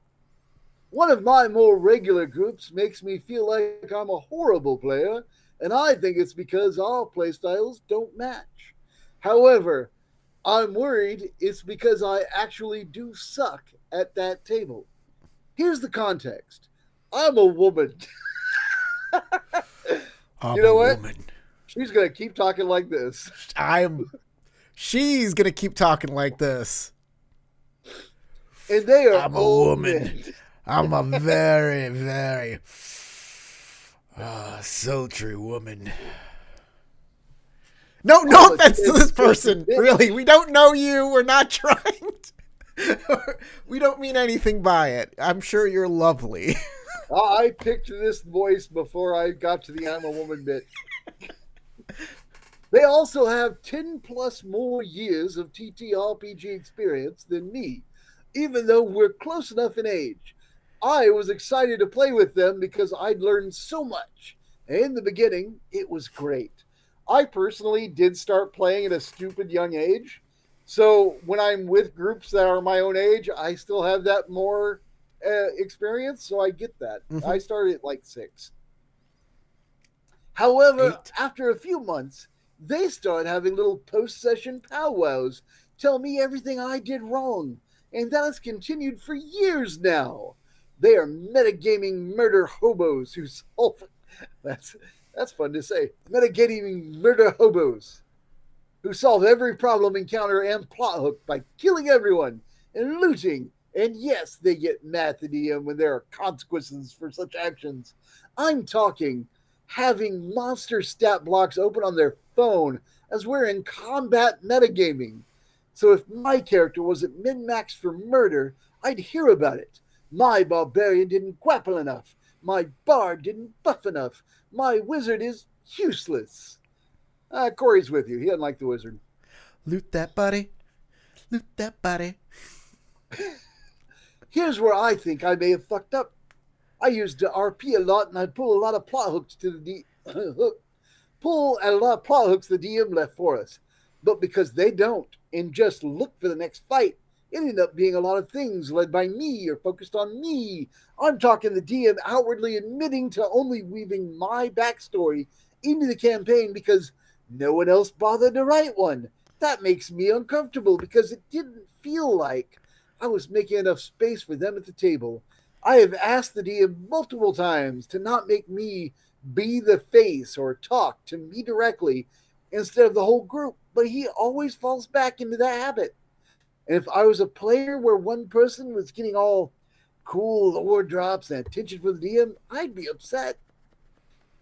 One of my more regular groups makes me feel like I'm a horrible player, and I think it's because our playstyles don't match. However, I'm worried it's because I actually do suck at that table. Here's the context. I'm a woman. You know what? Woman. She's going to keep talking like this. She's going to keep talking like this. And they are I'm a woman. Men. I'm a very, very Ah, sultry woman. No offense to this person. Really, we don't know you. We're not trying we don't mean anything by it. I'm sure you're lovely. I picked this voice before I got to the I'm a woman bit. They also have 10 plus more years of TTRPG experience than me, even though we're close enough in age. I was excited to play with them because I'd learned so much. And in the beginning, it was great. I personally did start playing at a stupid young age. So when I'm with groups that are my own age, I still have that more experience. So I get that. Mm-hmm. I started at like 6. However, 8. after a few months, they started having little post-session powwows, tell me everything I did wrong, and that has continued for years now. They are metagaming murder hobos who solve that's fun to say. Metagaming murder hobos who solve every problem, encounter, and plot hook by killing everyone and looting. And yes, they get mad at the DM when there are consequences for such actions. I'm talking having monster stat blocks open on their phone as we're in combat metagaming. So if my character wasn't min-maxed for murder, I'd hear about it. My barbarian didn't grapple enough. My bard didn't buff enough. My wizard is useless. Corey's with you. He doesn't like the wizard. Loot that body. Loot that body. Here's where I think I may have fucked up. I used the RP a lot, and I pull a lot of plot hooks to the pull a lot of plot hooks the DM left for us. But because they don't, and just look for the next fight, it ended up being a lot of things led by me or focused on me. I'm talking the DM outwardly admitting to only weaving my backstory into the campaign because no one else bothered to write one. That makes me uncomfortable because it didn't feel like I was making enough space for them at the table. I have asked the DM multiple times to not make me be the face or talk to me directly instead of the whole group, but he always falls back into that habit. And if I was a player where one person was getting all cool lore drops and attention from the DM, I'd be upset.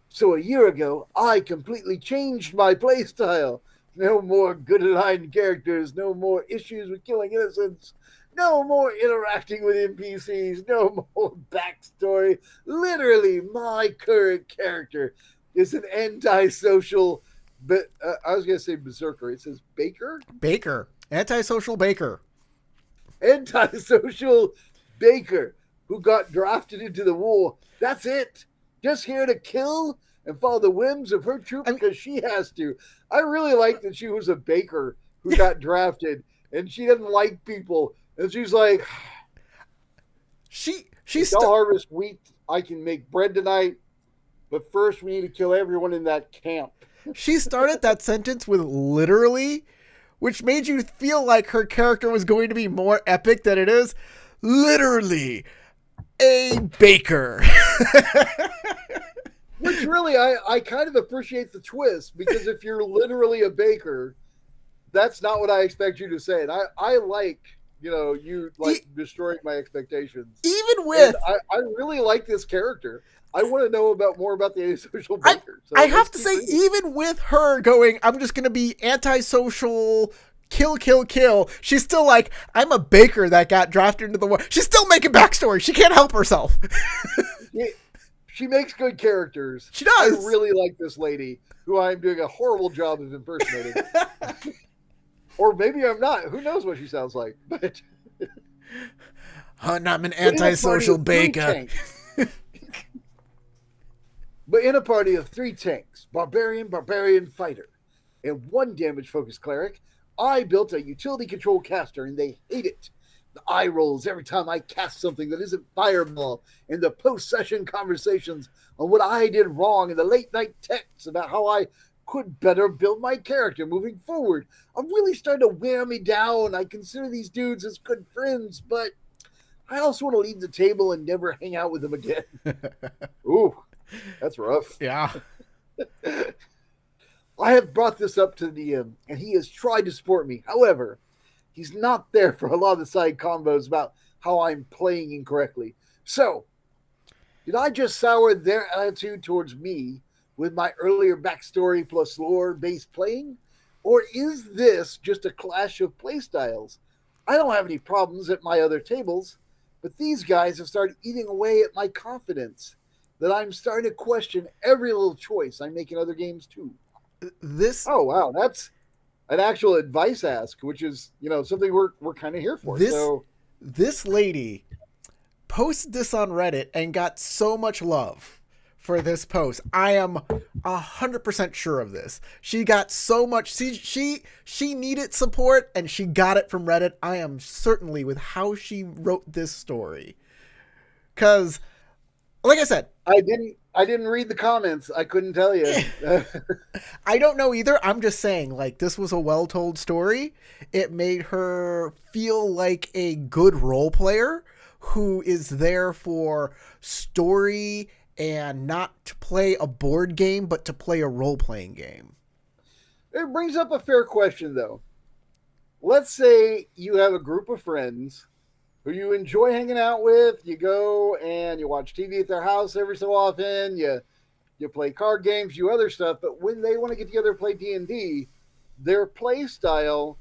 So a year ago, I completely changed my playstyle. No more good aligned characters, no more issues with killing innocents, no more interacting with NPCs, no more backstory. Literally, my current character is an antisocial, but I was going to say berserker. It says baker? Baker. Antisocial baker. Antisocial baker who got drafted into the war. That's it. Just here to kill and follow the whims of her troop because she has to. I really like that she was a baker who got drafted and she doesn't like people. And she's like, she's I'll harvest wheat. I can make bread tonight. But first we need to kill everyone in that camp. She started that sentence with literally, which made you feel like her character was going to be more epic than it is. Literally, a baker. Which really, I kind of appreciate the twist, because if you're literally a baker, that's not what I expect you to say. And I like, you like destroying my expectations. Even with... And I really like this character. I want to know more about the antisocial baker. I have to say, even with her going, I'm just going to be antisocial, kill, she's still like, I'm a baker that got drafted into the war. She's still making backstory. She can't help herself. She makes good characters. She does. I really like this lady, who I'm doing a horrible job of impersonating. Or maybe I'm not. Who knows what she sounds like? But I'm an antisocial baker. But in a party of 3 tanks, barbarian, fighter, and 1 damage-focused cleric, I built a utility control caster, and they hate it. The eye rolls every time I cast something that isn't fireball, and the post-session conversations on what I did wrong, and the late-night texts about how I could better build my character moving forward are really starting to wear me down. I consider these dudes as good friends, but I also want to leave the table and never hang out with them again. Ooh. That's rough. Yeah. I have brought this up to the DM, and he has tried to support me. However, he's not there for a lot of the side combos about how I'm playing incorrectly. So, Did I just sour their attitude towards me with my earlier backstory plus lore based playing? Or is this just a clash of playstyles? I don't have any problems at my other tables, but these guys have started eating away at my confidence that I'm starting to question every little choice I make in other games too. This Oh wow, that's an actual advice ask, which is something we're kind of here for. this So this lady posted this on Reddit and got so much love for this post. I am 100% sure of this. She got so much. She needed support and she got it from Reddit. I am certainly with how she wrote this story. Cause, like I said, I didn't read the comments. I couldn't tell you. I don't know either. I'm just saying, like, this was a well-told story. It made her feel like a good role player who is there for story and not to play a board game, but to play a role-playing game. It brings up a fair question, though. Let's say you have a group of friends who you enjoy hanging out with. You go and you watch TV at their house every so often. You play card games, you other stuff. But when they want to get together and play D&D, their play style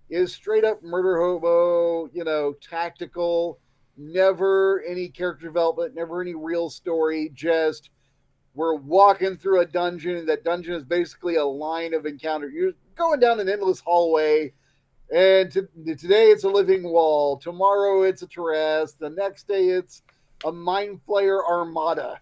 is straight up murder hobo, tactical, never any character development, never any real story, just we're walking through a dungeon, and that dungeon is basically a line of encounter. You're going down an endless hallway, and today it's a living wall. Tomorrow it's a terrace. The next day it's a mind flayer armada.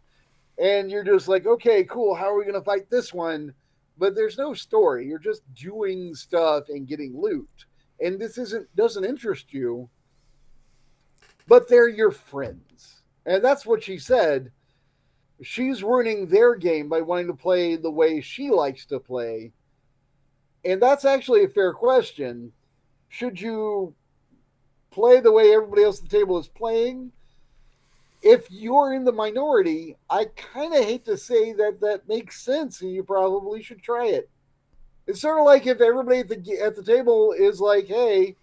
And you're just like, okay, cool. How are we going to fight this one? But there's no story. You're just doing stuff and getting loot. And this doesn't interest you, but they're your friends. And that's what she said. She's ruining their game by wanting to play the way she likes to play. And that's actually a fair question. Should you play the way everybody else at the table is playing? If you're in the minority, I kind of hate to say that makes sense, and you probably should try it. It's sort of like if everybody at the table is like, hey,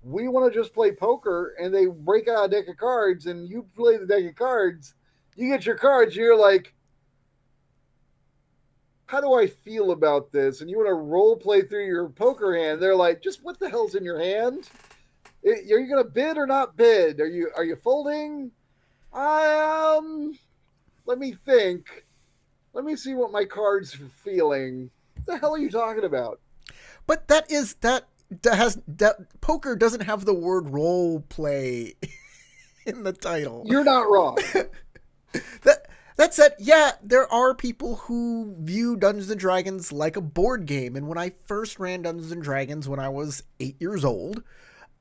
we want to just play poker, and they break out a deck of cards, and you play the deck of cards, you get your cards, you're like, how do I feel about this? And you want to role play through your poker hand. They're like, just what the hell's in your hand? Are you going to bid or not bid? Are you folding? Let me think. Let me see what my cards are feeling. What the hell are you talking about? But poker doesn't have the word role play in the title. You're not wrong. That said, yeah, there are people who view Dungeons and Dragons like a board game. And when I first ran Dungeons and Dragons when I was 8 years old,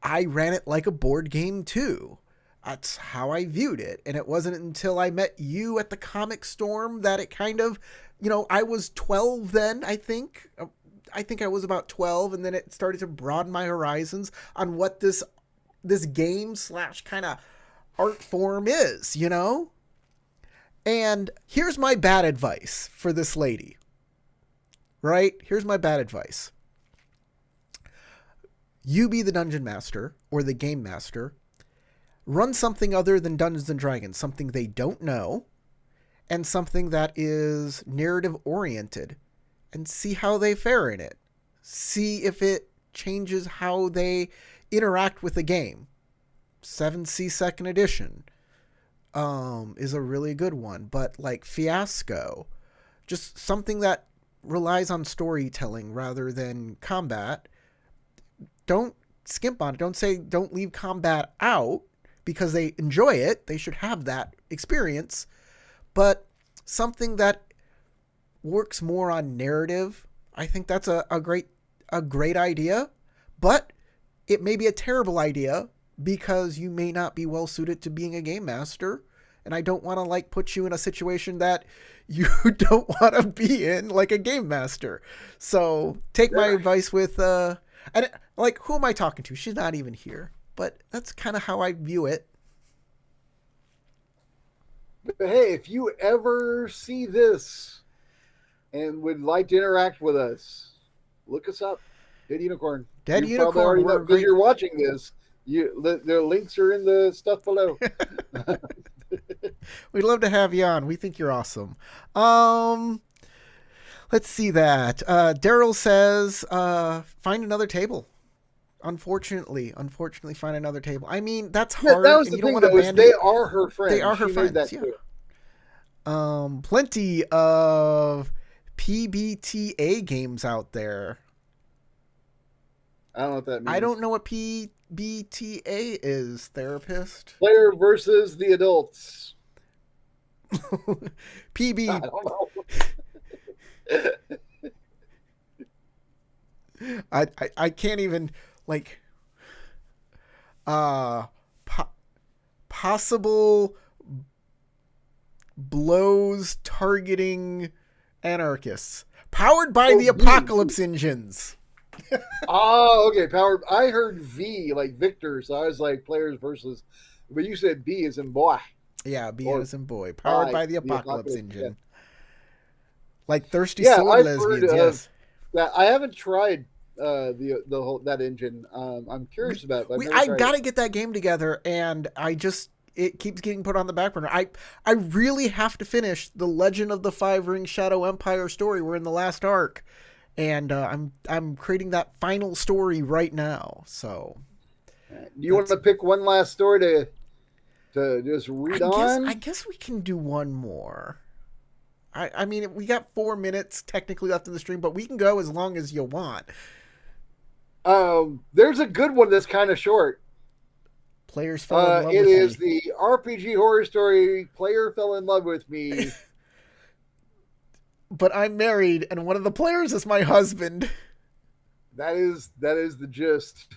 I ran it like a board game too. That's how I viewed it. And it wasn't until I met you at the Comic Storm that it kind of, I was 12 then, I think. I think I was about 12, and then it started to broaden my horizons on what this game / kind of art form is, And here's my bad advice for this lady. Right? Here's my bad advice. You be the dungeon master or the game master. Run something other than Dungeons and Dragons, something they don't know, and something that is narrative oriented, and see how they fare in it. See if it changes how they interact with the game. 7C second edition is a really good one, but like Fiasco, just something that relies on storytelling rather than combat. Don't skimp on it. Don't leave combat out because they enjoy it. They should have that experience, but something that works more on narrative. I think that's a great idea, but it may be a terrible idea because you may not be well suited to being a game master. And I don't want to put you in a situation that you don't want to be in, like a game master. So take my advice with, who am I talking to? She's not even here, but that's kind of how I view it. But hey, if you ever see this and would like to interact with us, look us up. Dead Unicorn. Dead Unicorn. Because you're watching this. The links are in the stuff below. We'd love to have you on. We think you're awesome. Um, let's see that. Daryl says, find another table. Unfortunately, find another table. I mean, that's Yeah, that hard, was and the you don't thing, want to though, is abandon. they are her friends. They are her She made friends. that Yeah. clear. Plenty of PBTA games out there. I don't know what that means. I don't know what PBTA is, therapist. Player versus the adults. PB. I don't know. I can't even like possible blows targeting anarchists powered by the apocalypse engines. Oh, okay. Powered. I heard V like Victor, so I was like players versus. But you said B as in boy. Yeah, B Or as in boy, powered by the apocalypse engine. Yeah. Like thirsty Yeah, sword I've lesbians. heard Yes. that. I haven't tried the whole that engine. I'm curious about it. But I gotta get that game together, and it keeps getting put on the back burner. I really have to finish the Legend of the Five Ring Shadow Empire story. We're in the last arc, and I'm creating that final story right now. So, do you want to pick one last story to just read on? I guess we can do one more. I mean, we got 4 minutes technically left in the stream, but we can go as long as you want. There's a good one that's kind of short. Players fell in love it with is me. the RPG horror story. Player fell in love with me. But I'm married, and one of the players is my husband. That is the gist.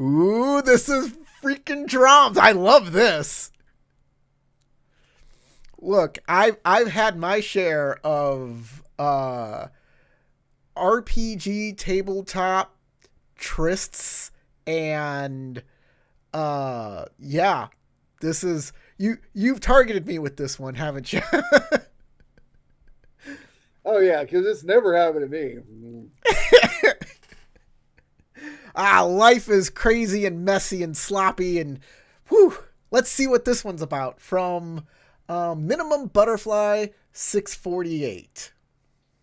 Ooh, this is freaking drums. I love this. Look, I've had my share of RPG tabletop trysts, and yeah, this is you've targeted me with this one, haven't you? Oh yeah, because it's never happened to me. Life is crazy and messy and sloppy, and whew. Let's see what this one's about from Minimum Butterfly 648.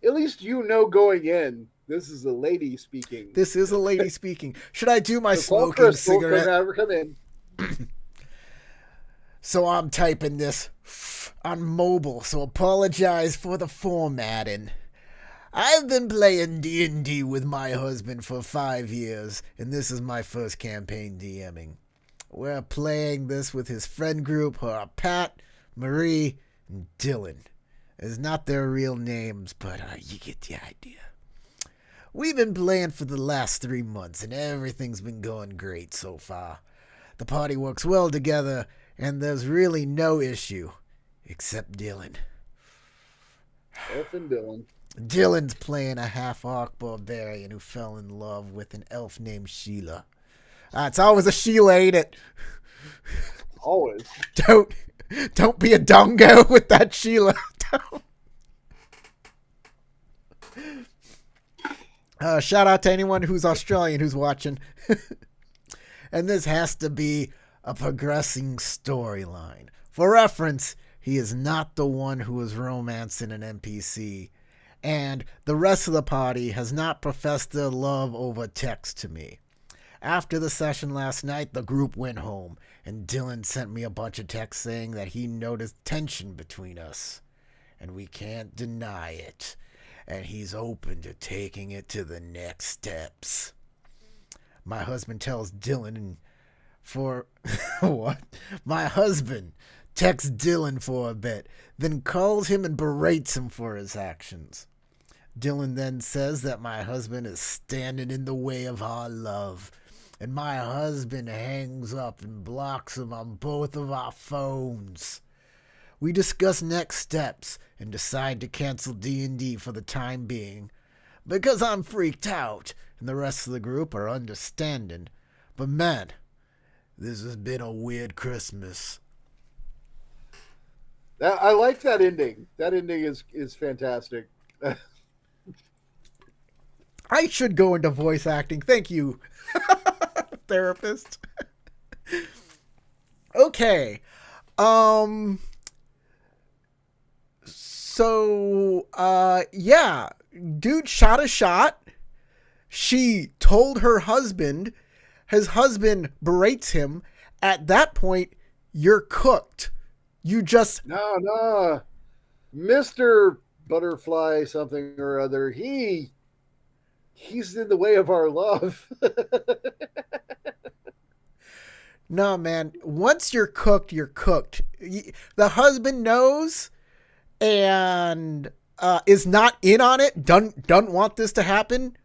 At least you know going in. This is a lady speaking. This is a lady speaking. Should I do my smoking cigarette? Never come in. So I'm typing this on mobile, so apologize for the formatting. I've been playing D&D with my husband for 5 years, and this is my first campaign DMing. We're playing this with his friend group, who are Pat, Marie, and Dylan. It's not their real names, but you get the idea. We've been playing for the last 3 months, and everything's been going great so far. The party works well together, and there's really no issue, except Dylan. Elfin Dylan. Dylan's playing a half-orc barbarian who fell in love with an elf named Sheila. It's always a Sheila, ain't it? Always. Don't be a dongo with that Sheila. Shout out to anyone who's Australian who's watching. And this has to be a progressing storyline. For reference, he is not the one who is romancing an NPC, and the rest of the party has not professed their love over text to me. After the session last night, the group went home, and Dylan sent me a bunch of texts saying that he noticed tension between us, and we can't deny it, and he's open to taking it to the next steps. My husband tells Dylan for what? My husband texts Dylan for a bit, then calls him and berates him for his actions. Dylan then says that my husband is standing in the way of our love, and my husband hangs up and blocks him on both of our phones. We discuss next steps and decide to cancel D&D for the time being, because I'm freaked out and the rest of the group are understanding. But man, this has been a weird Christmas. I like that ending. That ending is fantastic. I should go into voice acting. Thank you, therapist. Okay. So, yeah, dude shot a shot. She told her husband. His husband berates him. At that point, you're cooked. You just, No, Mr. Butterfly something or other, he's in the way of our love. no, man. Once you're cooked, you're cooked. The husband knows and is not in on it. Don't want this to happen.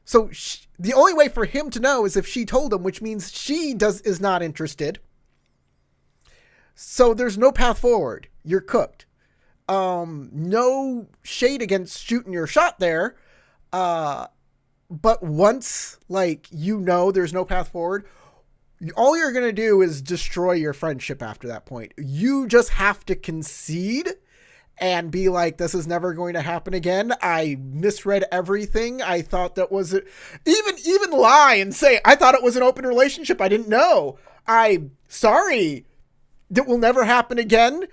So the only way for him to know is if she told him, which means she is not interested. So there's no path forward. You're cooked. No shade against shooting your shot there. But once there's no path forward, all you're going to do is destroy your friendship after that point. You just have to concede and be like, this is never going to happen again. I misread everything. I thought that was it. Even lie and say, I thought it was an open relationship. I didn't know. I'm sorry. That will never happen again.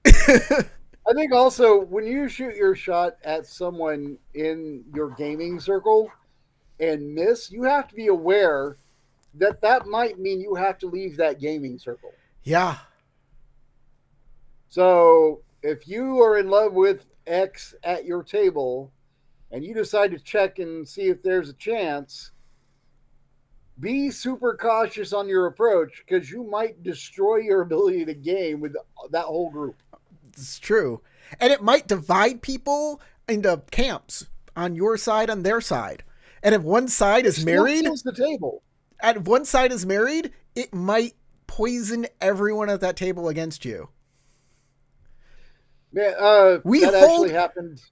I think also when you shoot your shot at someone in your gaming circle and miss, you have to be aware that might mean you have to leave that gaming circle. Yeah. So if you are in love with X at your table and you decide to check and see if there's a chance, be super cautious on your approach because you might destroy your ability to game with that whole group. It's true. And it might divide people into camps on your side, on their side. And if one side is married, the table. And if one side is married, it might poison everyone at that table against you. Man, actually happened.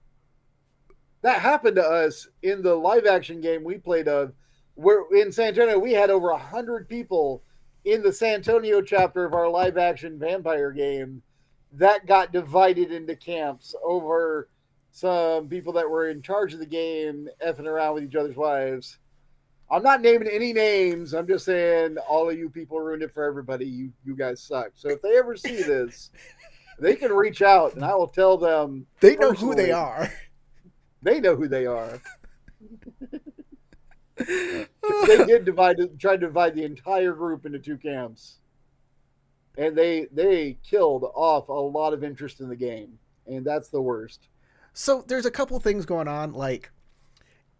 That happened to us in the live action game we played of. Where in San Antonio, we had over 100 people in the San Antonio chapter of our live action vampire game that got divided into camps over some people that were in charge of the game effing around with each other's wives. I'm not naming any names. I'm just saying all of you people ruined it for everybody. You guys suck. So if they ever see this, they can reach out and I will tell them. They know who they are. They know who they are. They did try to divide the entire group into two camps. And they killed off a lot of interest in the game. And that's the worst. So there's a couple things going on. Like,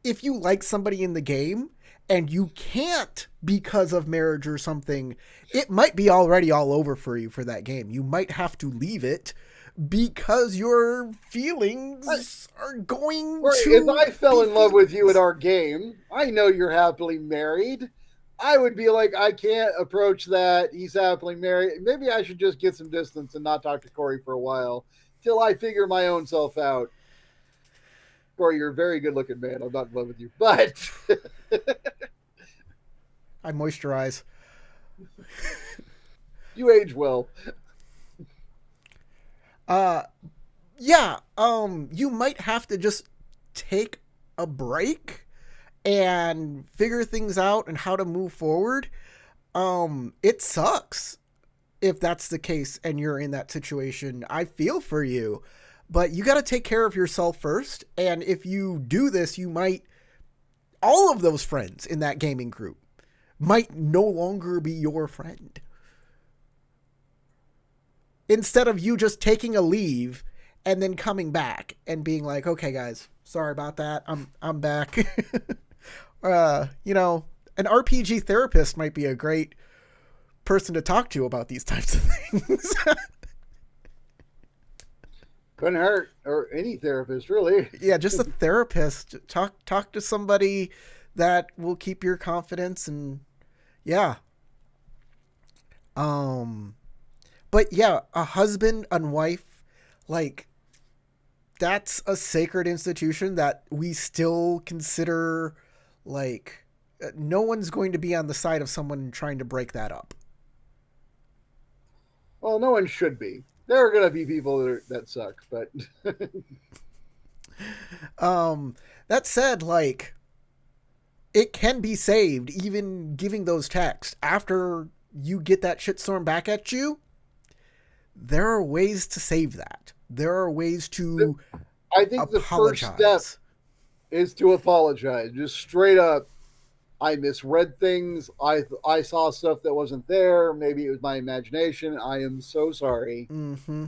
if you like somebody in the game and you can't because of marriage or something, it might be already all over for you for that game. You might have to leave it because your feelings are going to... If I fell in love with you at our game, I know you're happily married. I would be like, I can't approach that. He's happily married. Maybe I should just get some distance and not talk to Corey for a while till I figure my own self out. Corey, you're a very good-looking man. I'm not in love with you, but... I moisturize. You age well. You might have to just take a break and figure things out and how to move forward. It sucks if that's the case and you're in that situation. I feel for you, but you got to take care of yourself first. And if you do this, all of those friends in that gaming group might no longer be your friend. Instead of you just taking a leave and then coming back and being like, okay, guys, sorry about that. I'm back. An RPG therapist might be a great person to talk to about these types of things. Couldn't hurt, or any therapist, really. Yeah, just a therapist. Talk to somebody that will keep your confidence and yeah. But yeah, a husband and wife, that's a sacred institution that we still consider, no one's going to be on the side of someone trying to break that up. Well, no one should be. There are going to be people that suck, but... That said, it can be saved, even giving those texts. After you get that shitstorm back at you, there are ways to save that There are ways to I think the first step apologize. is to apologize. Just straight up, I misread things. I saw stuff that wasn't there. Maybe it was my imagination. I am so sorry. Mm-hmm.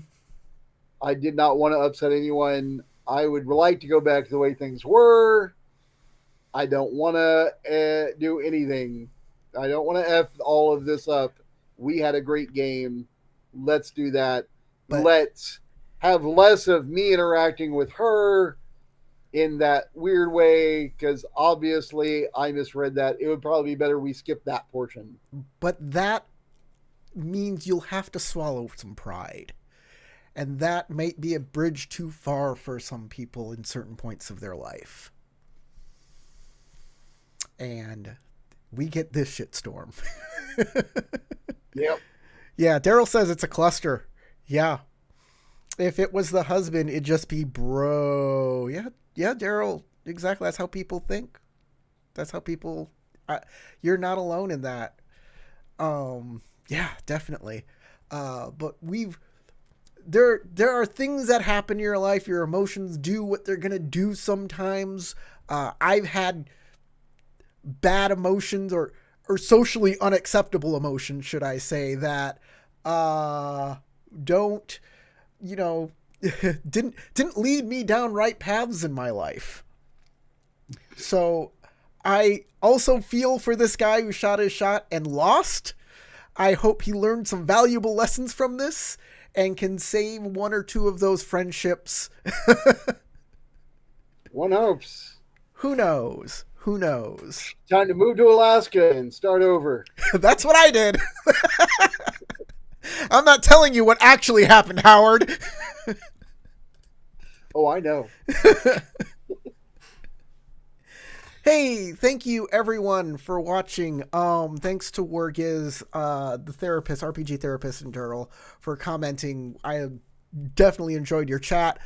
I did not want to upset anyone. I would like to go back to the way things were. I don't want to do anything. I don't want to F all of this up. We had a great game. Let's do that. But Let's have less of me interacting with her in that weird way because obviously I misread that. It would probably be better we skip that portion. but that means you'll have to swallow some pride. And that might be a bridge too far for some people in certain points of their life. And we get this shitstorm. Yep. Yeah, Daryl says it's a cluster. Yeah. If it was the husband, it'd just be bro. Yeah, Daryl. Exactly. That's how people think. That's how people. You're not alone in that. Yeah, definitely. But there are things that happen in your life. Your emotions do what they're gonna do sometimes. I've had bad emotions or socially unacceptable emotions, should I say, that don't, you know, didn't lead me down right paths in my life. So I also feel for this guy who shot his shot and lost. I hope he learned some valuable lessons from this and can save one or two of those friendships. One hopes. Who knows? Who knows? Time to move to Alaska and start over. That's what I did. I'm not telling you what actually happened, Howard. Oh, I know. Hey, thank you everyone for watching. Thanks to Wargiz, the therapist, RPG therapist in Durrell, for commenting. I definitely enjoyed your chat.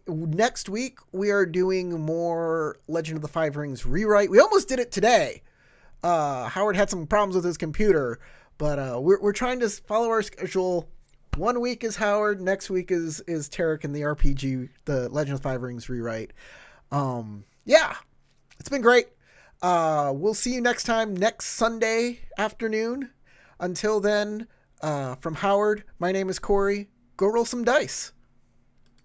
Next week we are doing more Legend of the Five Rings rewrite. We almost did it today. Howard had some problems with his computer, but we're trying to follow our schedule. 1 week is Howard, next week is Tarek and the RPG, the Legend of the Five Rings rewrite. Yeah, it's been great. We'll see you next time, next Sunday afternoon. Until then, from Howard, my name is Corey. Go roll some dice.